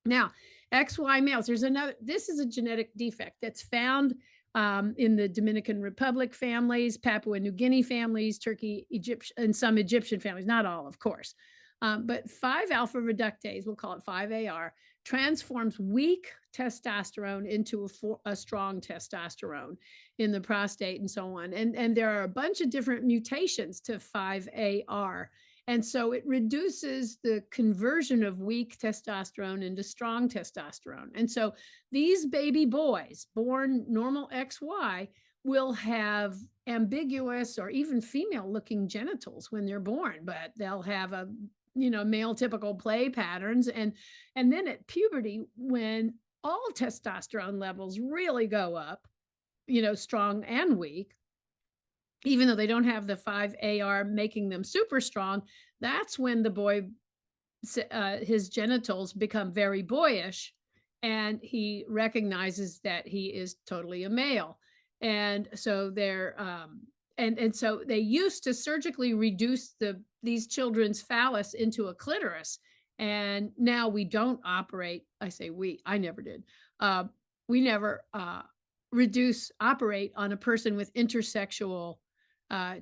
Now, XY males, this is a genetic defect that's found in the Dominican Republic families, Papua New Guinea families, Turkey, Egypt, and some Egyptian families, not all, of course. But 5-alpha reductase, we'll call it 5-AR, transforms weak testosterone into a strong testosterone in the prostate and so on. And there are a bunch of different mutations to 5-AR. And so it reduces the conversion of weak testosterone into strong testosterone. And so these baby boys born normal XY will have ambiguous or even female looking genitals when they're born, but they'll have a male typical play patterns. And then at puberty, when all testosterone levels really go up, strong and weak, even though they don't have the 5-AR making them super strong, that's when the boy, his genitals become very boyish, and he recognizes that he is totally a male. And so they're and so they used to surgically reduce these children's phallus into a clitoris, and now we don't operate. I say I never did. We never operate on a person with intersexual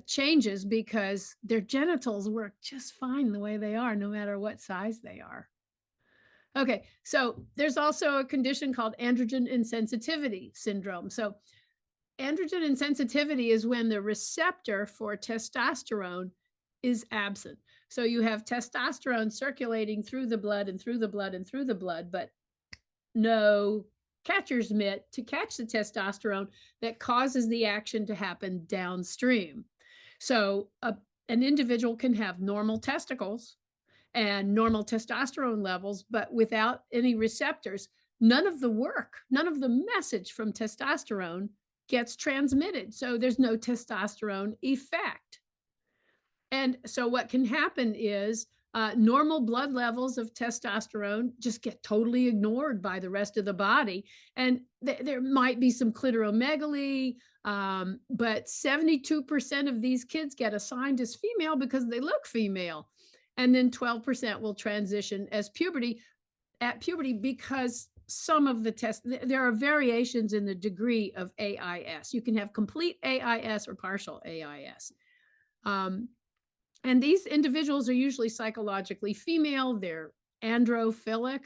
changes, because their genitals work just fine the way they are, no matter what size they are. Okay, so there's also a condition called androgen insensitivity syndrome. So androgen insensitivity is when the receptor for testosterone is absent. So you have testosterone circulating through the blood and through the blood and through the blood, but no catcher's mitt to catch the testosterone that causes the action to happen downstream. So an individual can have normal testicles and normal testosterone levels, but without any receptors, none of the work, none of the message from testosterone gets transmitted. So there's no testosterone effect. And so what can happen is normal blood levels of testosterone just get totally ignored by the rest of the body. And there might be some clitoromegaly, but 72% of these kids get assigned as female because they look female. And then 12% will transition at puberty, because some of the there are variations in the degree of AIS. You can have complete AIS or partial AIS. And these individuals are usually psychologically female, they're androphilic,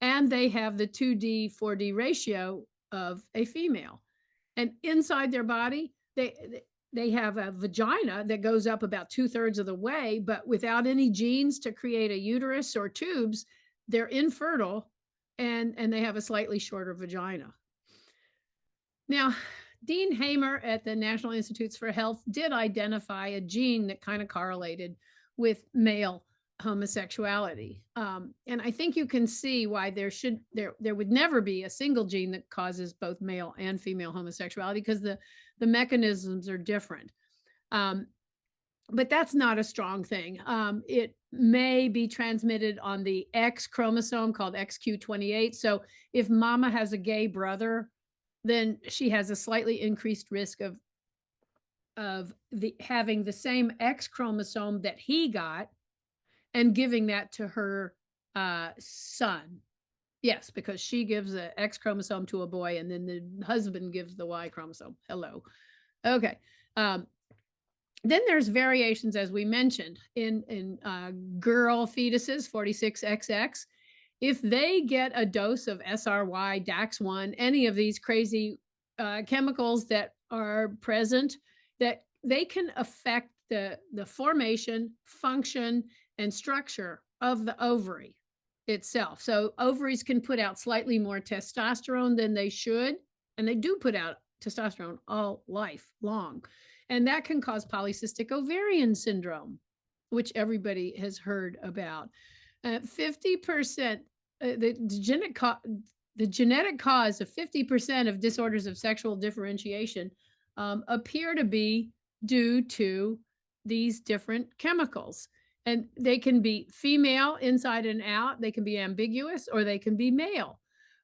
and they have the 2D, 4D ratio of a female. And inside their body, they have a vagina that goes up about 2/3 of the way, but without any genes to create a uterus or tubes, they're infertile, and they have a slightly shorter vagina. Now, Dean Hamer at the National Institutes for Health did identify a gene that kind of correlated with male homosexuality. And I think you can see why there would never be a single gene that causes both male and female homosexuality, because the mechanisms are different. But that's not a strong thing. It may be transmitted on the X chromosome called XQ28. So if mama has a gay brother, then she has a slightly increased risk of of the having the same X chromosome that he got and giving that to her son. Yes, because she gives the X chromosome to a boy and then the husband gives the Y chromosome. Hello. Okay. Then there's variations, as we mentioned, in girl fetuses, 46XX. If they get a dose of SRY, DAX1, any of these crazy chemicals that are present, that they can affect the formation, function, and structure of the ovary itself. So ovaries can put out slightly more testosterone than they should, and they do put out testosterone all life long. And that can cause polycystic ovarian syndrome, which everybody has heard about. 50%, the genetic cause of 50% of disorders of sexual differentiation appear to be due to these different chemicals. And they can be female inside and out, they can be ambiguous, or they can be male.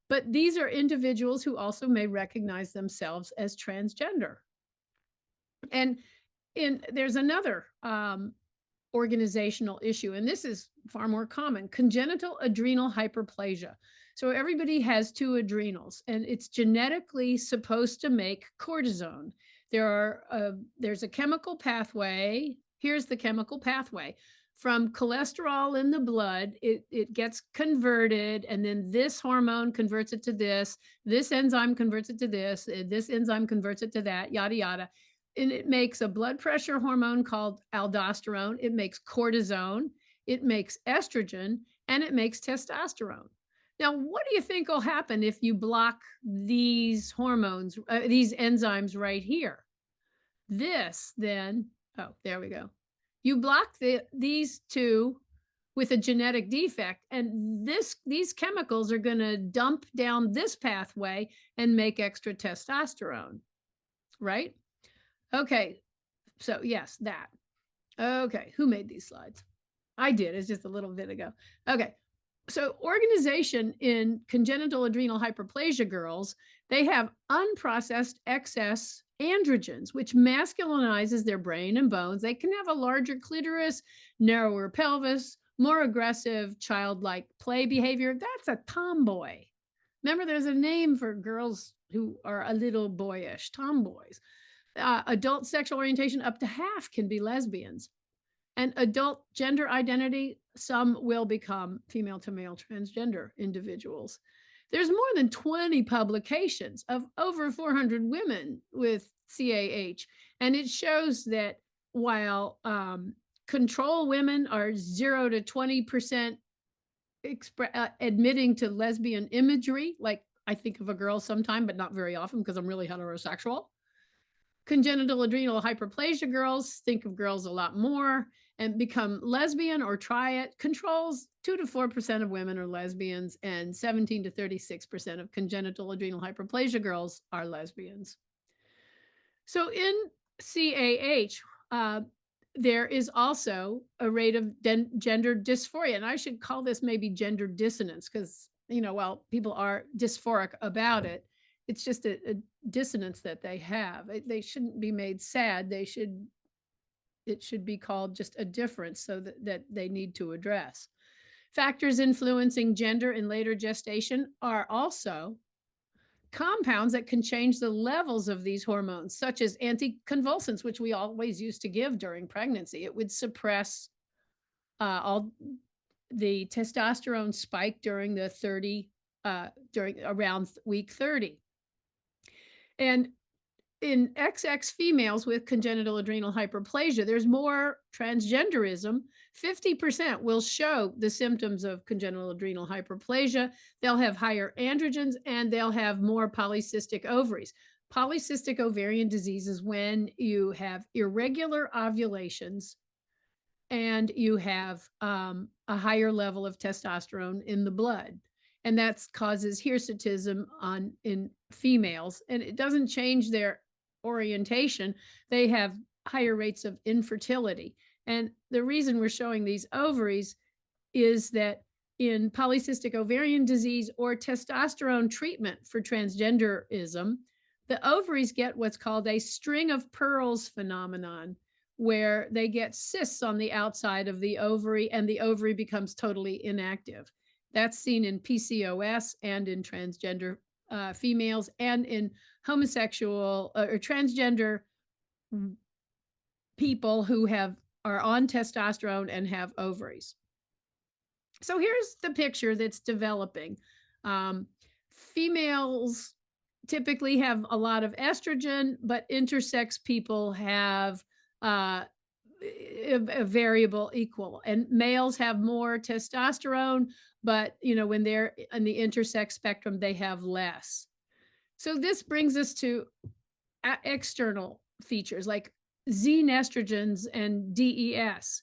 But these are individuals who also may recognize themselves as transgender. And there's another organizational issue, and this is far more common: congenital adrenal hyperplasia. So everybody has two adrenals, and it's genetically supposed to make cortisone. There's a chemical pathway. Here's the chemical pathway. From cholesterol in the blood, it gets converted, and then this hormone converts it to this enzyme converts it to this enzyme converts it to that, yada, yada. And it makes a blood pressure hormone called aldosterone. It makes cortisone, it makes estrogen, and it makes testosterone. Now, what do you think will happen if you block these hormones, these enzymes right here? This then, oh, there we go. You block these two with a genetic defect, and these chemicals are going to dump down this pathway and make extra testosterone, right? Okay, so yes, that. Okay, who made these slides? I did, it's just a little bit ago. Okay, so organization in congenital adrenal hyperplasia girls, they have unprocessed excess androgens, which masculinizes their brain and bones. They can have a larger clitoris, narrower pelvis, more aggressive childlike play behavior. That's a tomboy. Remember, there's a name for girls who are a little boyish, tomboys. Adult sexual orientation, up to half can be lesbians. And adult gender identity, some will become female to male transgender individuals. There's more than 20 publications of over 400 women with CAH. And it shows that while control women are 0 to 20% admitting to lesbian imagery, like I think of a girl sometime, but not very often because I'm really heterosexual. Congenital adrenal hyperplasia girls think of girls a lot more and become lesbian or try it. Controls, 2 to 4% of women are lesbians, and 17 to 36% of congenital adrenal hyperplasia girls are lesbians. So in CAH, there is also a rate of gender dysphoria, and I should call this maybe gender dissonance because, while people are dysphoric about it, it's just a dissonance that they have. They shouldn't be made sad. It should be called just a difference, so that they need to address. Factors influencing gender in later gestation are also compounds that can change the levels of these hormones, such as anticonvulsants, which we always used to give during pregnancy. It would suppress all the testosterone spike during around week 30. And in XX females with congenital adrenal hyperplasia, there's more transgenderism. 50% will show the symptoms of congenital adrenal hyperplasia. They'll have higher androgens and they'll have more polycystic ovaries. Polycystic ovarian disease is when you have irregular ovulations and you have a higher level of testosterone in the blood. And that causes hirsutism in females, and it doesn't change their orientation. They have higher rates of infertility. And the reason we're showing these ovaries is that in polycystic ovarian disease or testosterone treatment for transgenderism, The ovaries get what's called a string of pearls phenomenon, where they get cysts on the outside of the ovary and the ovary becomes totally inactive. That's seen in PCOS and in transgender females and in homosexual or transgender people who are on testosterone and have ovaries. So here's the picture that's developing. Um, Females typically have a lot of estrogen, but intersex people have a variable equal, and males have more testosterone, but when they're in the intersex spectrum, they have less. So this brings us to external features like xenestrogens and DES.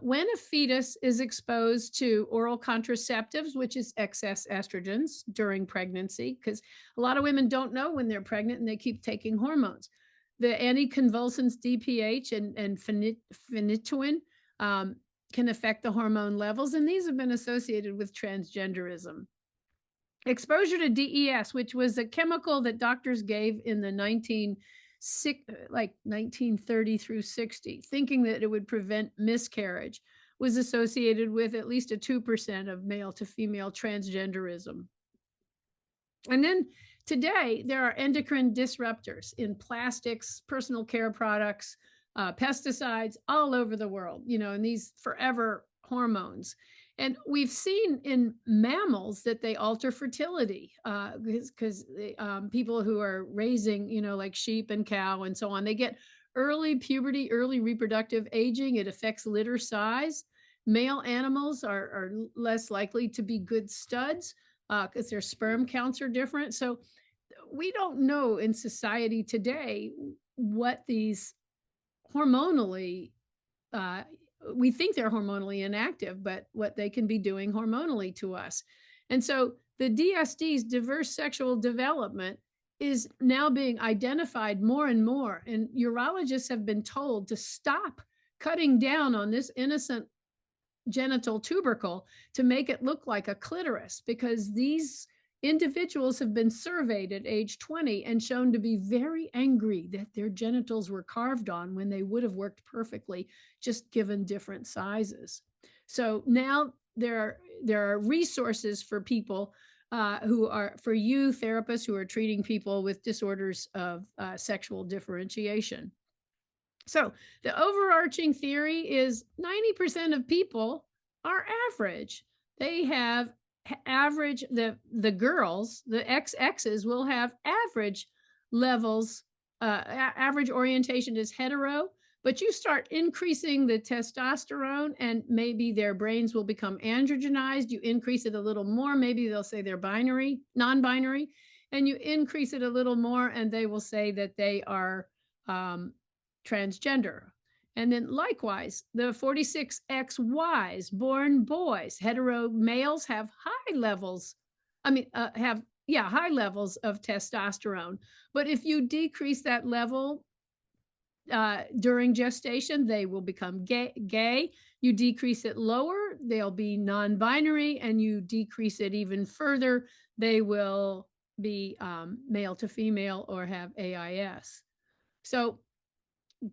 When a fetus is exposed to oral contraceptives, which is excess estrogens during pregnancy, because a lot of women don't know when they're pregnant and they keep taking hormones. The anticonvulsants DPH and phenytoin can affect the hormone levels, and these have been associated with transgenderism. Exposure to DES, which was a chemical that doctors gave in the 1930 through 60, thinking that it would prevent miscarriage, was associated with at least a 2% of male to female transgenderism. And then today, there are endocrine disruptors in plastics, personal care products, pesticides all over the world, and these forever hormones. And we've seen in mammals that they alter fertility because people who are raising, like sheep and cow and so on, they get early puberty, early reproductive aging. It affects litter size. Male animals are less likely to be good studs because their sperm counts are different. So we don't know in society today what these hormonally we think they're hormonally inactive, but what they can be doing hormonally to us. And so the DSD's diverse sexual development is now being identified more and more. And urologists have been told to stop cutting down on this innocent genital tubercle to make it look like a clitoris, because these individuals have been surveyed at age 20 and shown to be very angry that their genitals were carved on when they would have worked perfectly, just given different sizes. So now there are resources for people for you therapists who are treating people with disorders of sexual differentiation. So the overarching theory is 90% of people are average. They have average, the girls, the XXs will have average levels, average orientation is hetero, but you start increasing the testosterone and maybe their brains will become androgenized. You increase it a little more, maybe they'll say they're binary, non-binary, and you increase it a little more and they will say that they are transgender. And then likewise, the 46XYs, born boys, hetero males have high levels, high levels of testosterone. But if you decrease that level during gestation, they will become gay. You decrease it lower, they'll be non-binary, and you decrease it even further, they will be male to female or have AIS. So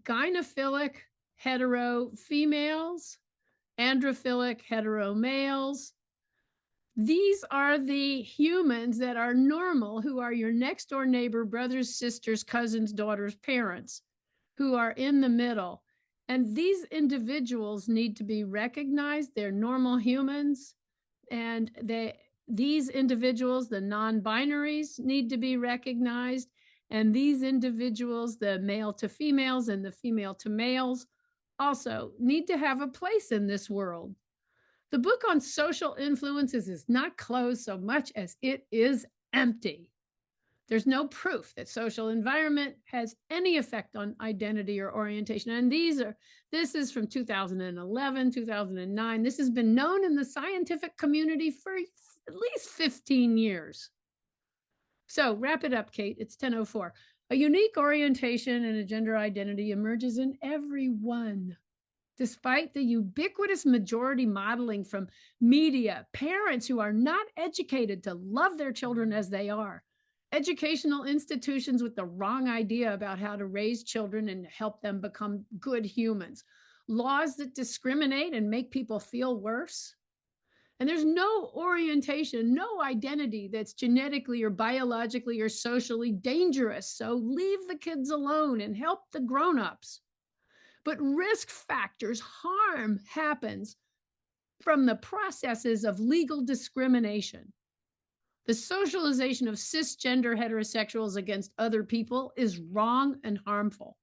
gynophilic hetero females, androphilic hetero males. These are the humans that are normal, who are your next door neighbor, brothers, sisters, cousins, daughters, parents, who are in the middle. And these individuals need to be recognized. They're normal humans. And these individuals, the non-binaries, need to be recognized. And these individuals, the male to females and the female to males, also need to have a place in this world. The book on social influences is not closed so much as it is empty. There's no proof that social environment has any effect on identity or orientation. And this is from 2011, 2009. This has been known in the scientific community for at least 15 years. So wrap it up, Kate. It's 10:04. A unique orientation and a gender identity emerges in everyone. Despite the ubiquitous majority modeling from media, parents who are not educated to love their children as they are, educational institutions with the wrong idea about how to raise children and help them become good humans, laws that discriminate and make people feel worse. And there's no orientation, no identity that's genetically or biologically or socially dangerous. So leave the kids alone and help the grown-ups. But risk factors, harm happens from the processes of legal discrimination. The socialization of cisgender heterosexuals against other people is wrong and harmful.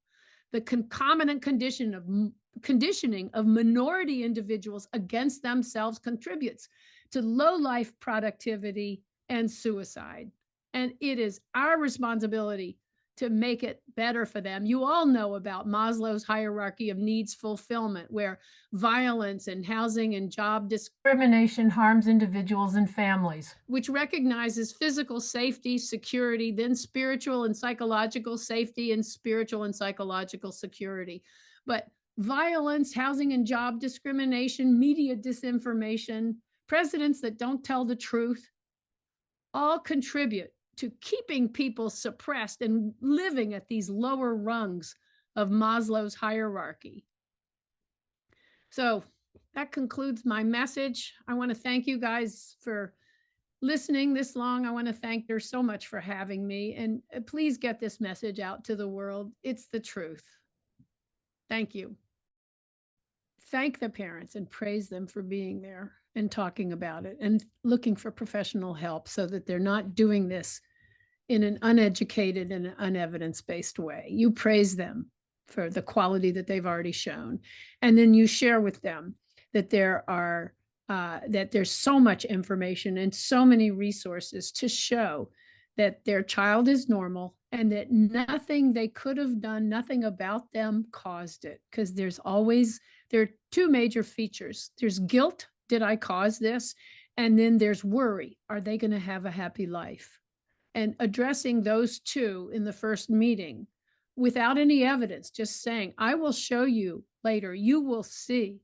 The concomitant conditioning of minority individuals against themselves contributes to low life productivity and suicide. And it is our responsibility to make it better for them. You all know about Maslow's hierarchy of needs fulfillment, where violence and housing and job Discrimination harms individuals and families. which recognizes physical safety, security, then spiritual and psychological safety, and spiritual and psychological security. But violence, housing and job discrimination, media disinformation, presidents that don't tell the truth, all contribute to keeping people suppressed and living at these lower rungs of Maslow's hierarchy. So that concludes my message. I want to thank you guys for listening this long. I want to thank you so much for having me, and please get this message out to the world. It's the truth. Thank you. Thank the parents and praise them for being there and talking about it and looking for professional help so that they're not doing this in an uneducated and unevidence-based way. You praise them for the quality that they've already shown. And then you share with them that that there's so much information and so many resources to show that their child is normal and that nothing they could have done, nothing about them caused it. Because there are two major features. There's guilt, did I cause this? And then there's worry, are they going to have a happy life? And addressing those two in the first meeting without any evidence, just saying, I will show you later, you will see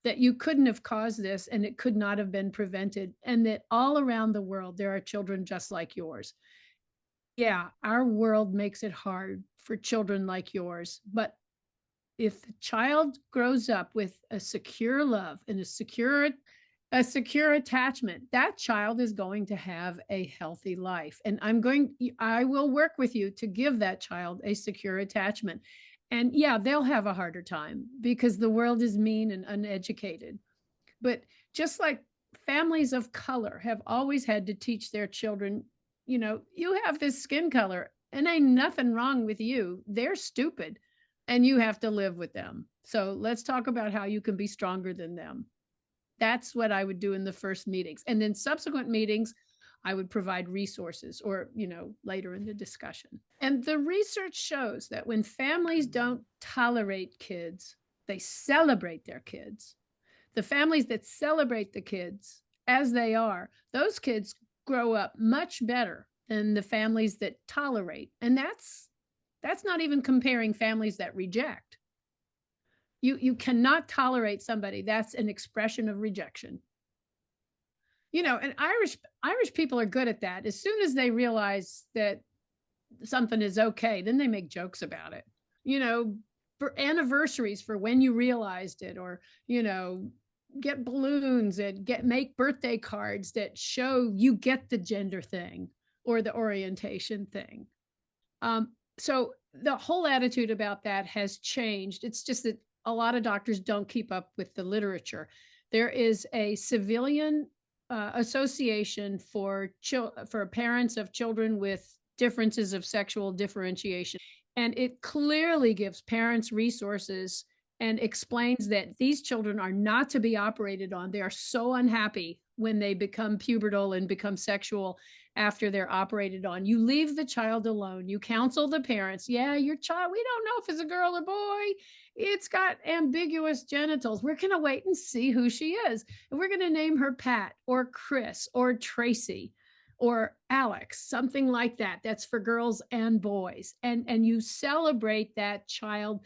that you couldn't have caused this and it could not have been prevented, and that all around the world there are children just like yours. Yeah, our world makes it hard for children like yours, but if the child grows up with a secure love and a secure attachment, that child is going to have a healthy life. And I will work with you to give that child a secure attachment. And yeah, they'll have a harder time because the world is mean and uneducated. But just like families of color have always had to teach their children, you have this skin color and ain't nothing wrong with you. They're stupid and you have to live with them. So let's talk about how you can be stronger than them. That's what I would do in the first meetings. And then subsequent meetings, I would provide resources or, later in the discussion. And the research shows that when families don't tolerate kids, they celebrate their kids. The families that celebrate the kids as they are, those kids grow up much better than the families that tolerate. And that's not even comparing families that reject. You cannot tolerate somebody. That's an expression of rejection. And Irish people are good at that. As soon as they realize that something is okay, then they make jokes about it. For anniversaries for when you realized it, or get balloons and make birthday cards that show you get the gender thing or the orientation thing. So the whole attitude about that has changed. It's just that a lot of doctors don't keep up with the literature. There is a civilian association for parents of children with differences of sexual differentiation. And it clearly gives parents resources and explains that these children are not to be operated on. They are so unhappy when they become pubertal and become sexual after they're operated on. You leave the child alone. You counsel the parents. Yeah, your child, we don't know if it's a girl or boy. It's got ambiguous genitals. We're going to wait and see who she is. And we're going to name her Pat or Chris or Tracy or Alex, something like that. That's for girls and boys. And you celebrate that child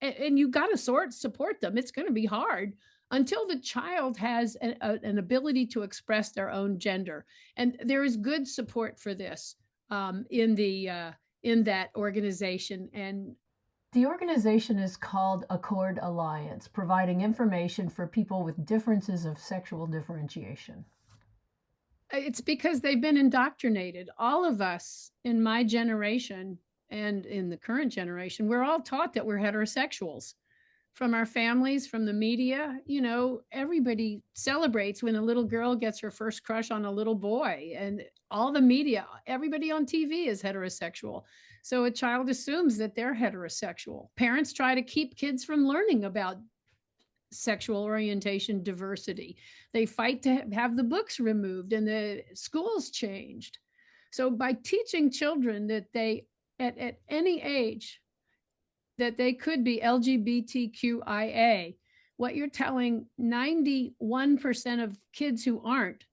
and you got to support them. It's going to be hard until the child has an ability to express their own gender. And there is good support for this in that organization. And The organization is called Accord Alliance, providing information for people with differences of sexual differentiation. it's because they've been indoctrinated. All of us in my generation and in the current generation, we're all taught that we're heterosexuals from our families, from the media. You know, everybody celebrates when a little girl gets her first crush on a little boy, and all the media, everybody on TV is heterosexual. So a child assumes that they're heterosexual. Parents try to keep kids from learning about sexual orientation diversity. They fight to have the books removed and the schools changed. So by teaching children that they at any age that they could be LGBTQIA, what you're telling 91% of kids who aren't,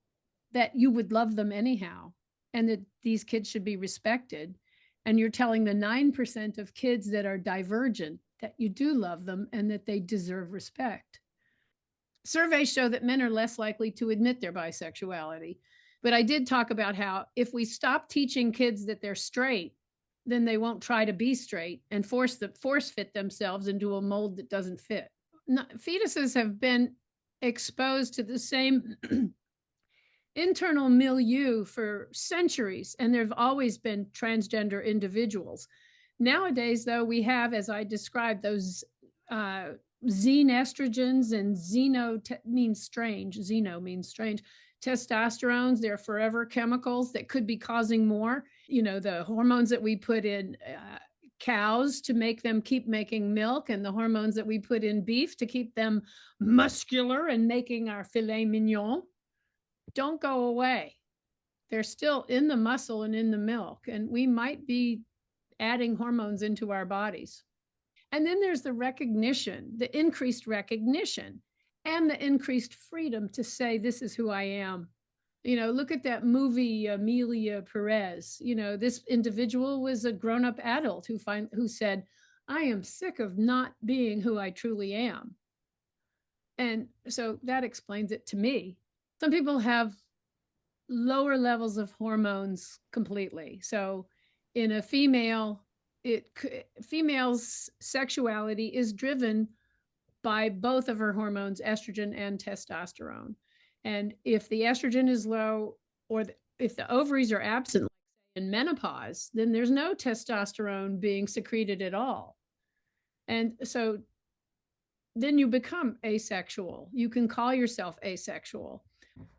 that you would love them anyhow, and that these kids should be respected. And you're telling the 9% of kids that are divergent that you do love them and that they deserve respect. Surveys show that men are less likely to admit their bisexuality. But I did talk about how if we stop teaching kids that they're straight, then they won't try to be straight and force fit themselves into a mold that doesn't fit. Fetuses have been exposed to the same internal milieu for centuries, and there have always been transgender individuals. Nowadays, though, we have, as I described, those xene estrogens and xeno means strange. Xeno means strange. Testosterones, they're forever chemicals that could be causing more. You know, the hormones that we put in cows to make them keep making milk, and the hormones that we put in beef to keep them muscular and making our filet mignon don't go away. They're still in the muscle and in the milk, and we might be adding hormones into our bodies. And then there's the recognition, the increased recognition, and the increased freedom to say, this is who I am. You know, look at that movie, Amelia Perez. You know, this individual was a grown-up adult who said, I am sick of not being who I truly am. And so that explains it to me. Some people have lower levels of hormones completely. So in a female, female's sexuality is driven by both of her hormones, estrogen and testosterone. And if the estrogen is low, or if the ovaries are absent, like in menopause, then there's no testosterone being secreted at all. And so then you become asexual. You can call yourself asexual.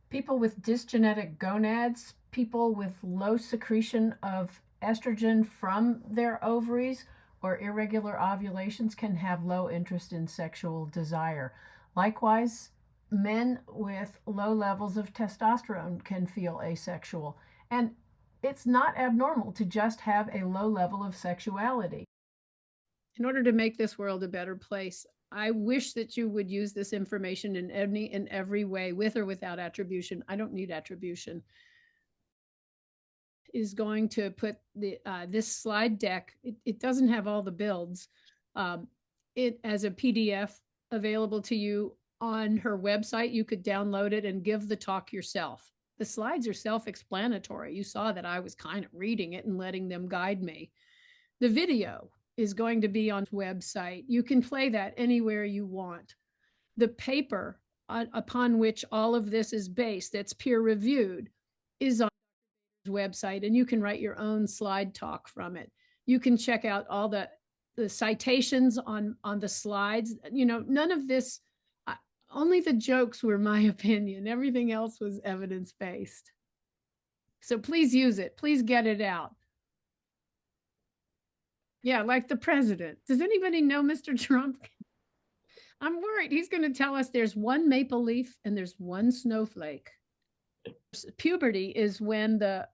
People with dysgenetic gonads, people with low secretion of estrogen from their ovaries, or irregular ovulations can have low interest in sexual desire. Likewise, men with low levels of testosterone can feel asexual. And it's not abnormal to just have a low level of sexuality. In order to make this world a better place, I wish that you would use this information in every way, with or without attribution. I don't need attribution. Is going to put this slide deck. It doesn't have all the builds. It as a PDF available to you on her website. You could download it and give the talk yourself. The slides are self-explanatory. You saw that I was kind of reading it and letting them guide me. The video is going to be on the website. You can play that anywhere you want. The paper upon which all of this is based, that's peer reviewed, is on the website, and you can write your own slide talk from it. You can check out all the citations on the slides. You know, none of this, only the jokes were my opinion. Everything else was evidence-based. So please use it. Please get it out. Yeah, like the president. Does anybody know Mr. Trump? I'm worried he's going to tell us there's one maple leaf and there's one snowflake. Puberty is when the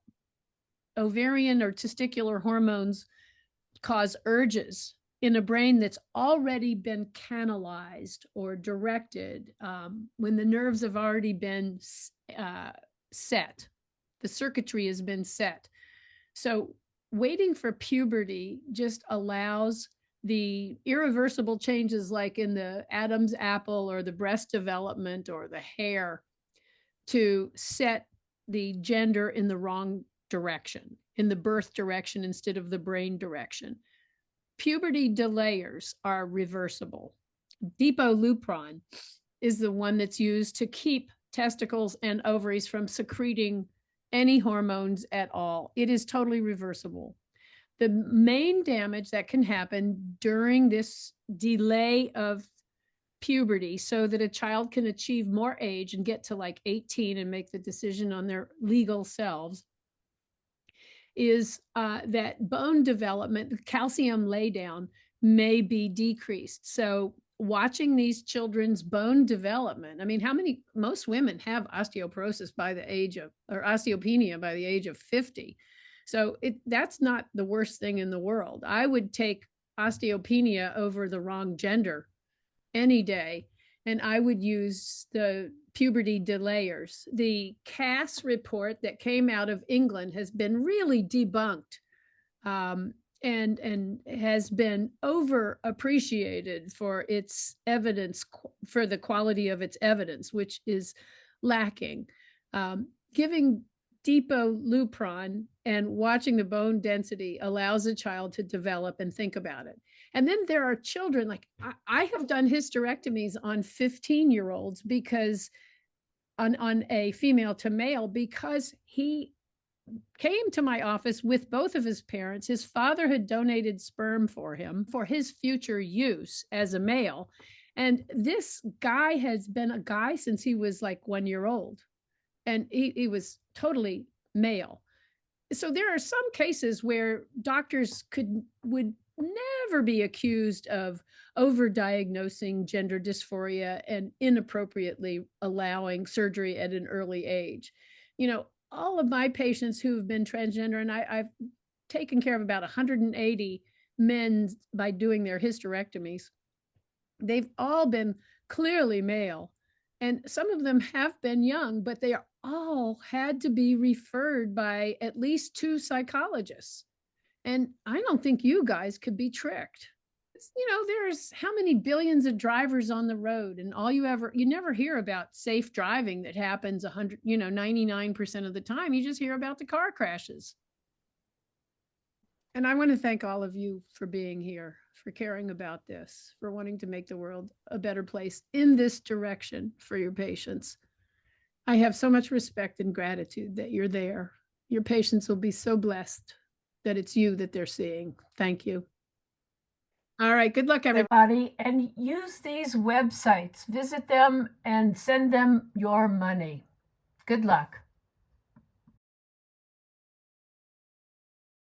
ovarian or testicular hormones cause urges in a brain that's already been canalized or directed, when the nerves have already been set. The circuitry has been set. So waiting for puberty just allows the irreversible changes, like in the Adam's apple or the breast development or the hair, to set the gender in the wrong direction. in the birth direction instead of the brain direction. Puberty delayers are reversible. Depolupron is the one that's used to keep testicles and ovaries from secreting any hormones at all. It is totally reversible. The main damage that can happen during this delay of puberty so that a child can achieve more age and get to like 18 and make the decision on their legal selves is that bone development, calcium laydown may be decreased. So watching these children's bone development, I mean, most women have osteoporosis by the age of, or osteopenia by the age of 50. So that's not the worst thing in the world. I would take osteopenia over the wrong gender any day. And I would use the puberty delayers. The Cass report that came out of England has been really debunked, and has been over appreciated for its evidence, for the quality of its evidence, which is lacking. Giving Depolupron and watching the bone density allows a child to develop and think about it. And then there are children, like I have done hysterectomies on 15-year-olds because on a female to male, because he came to my office with both of his parents. His father had donated sperm for him for his future use as a male. And this guy has been a guy since he was like 1 year old. And he was totally male. So there are some cases where doctors would never be accused of overdiagnosing gender dysphoria and inappropriately allowing surgery at an early age. All of my patients who have been transgender, and I've taken care of about 180 men by doing their hysterectomies, they've all been clearly male. And some of them have been young, but they are all had to be referred by at least 2 psychologists. And I don't think you guys could be tricked. There's how many billions of drivers on the road, and you never hear about safe driving that happens 99% of the time. You just hear about the car crashes. And I want to thank all of you for being here, for caring about this, for wanting to make the world a better place in this direction for your patients. I have so much respect and gratitude that you're there. Your patients will be so blessed that it's you that they're seeing. Thank you. All right. Good luck, everybody. And use these websites. Visit them and send them your money. Good luck.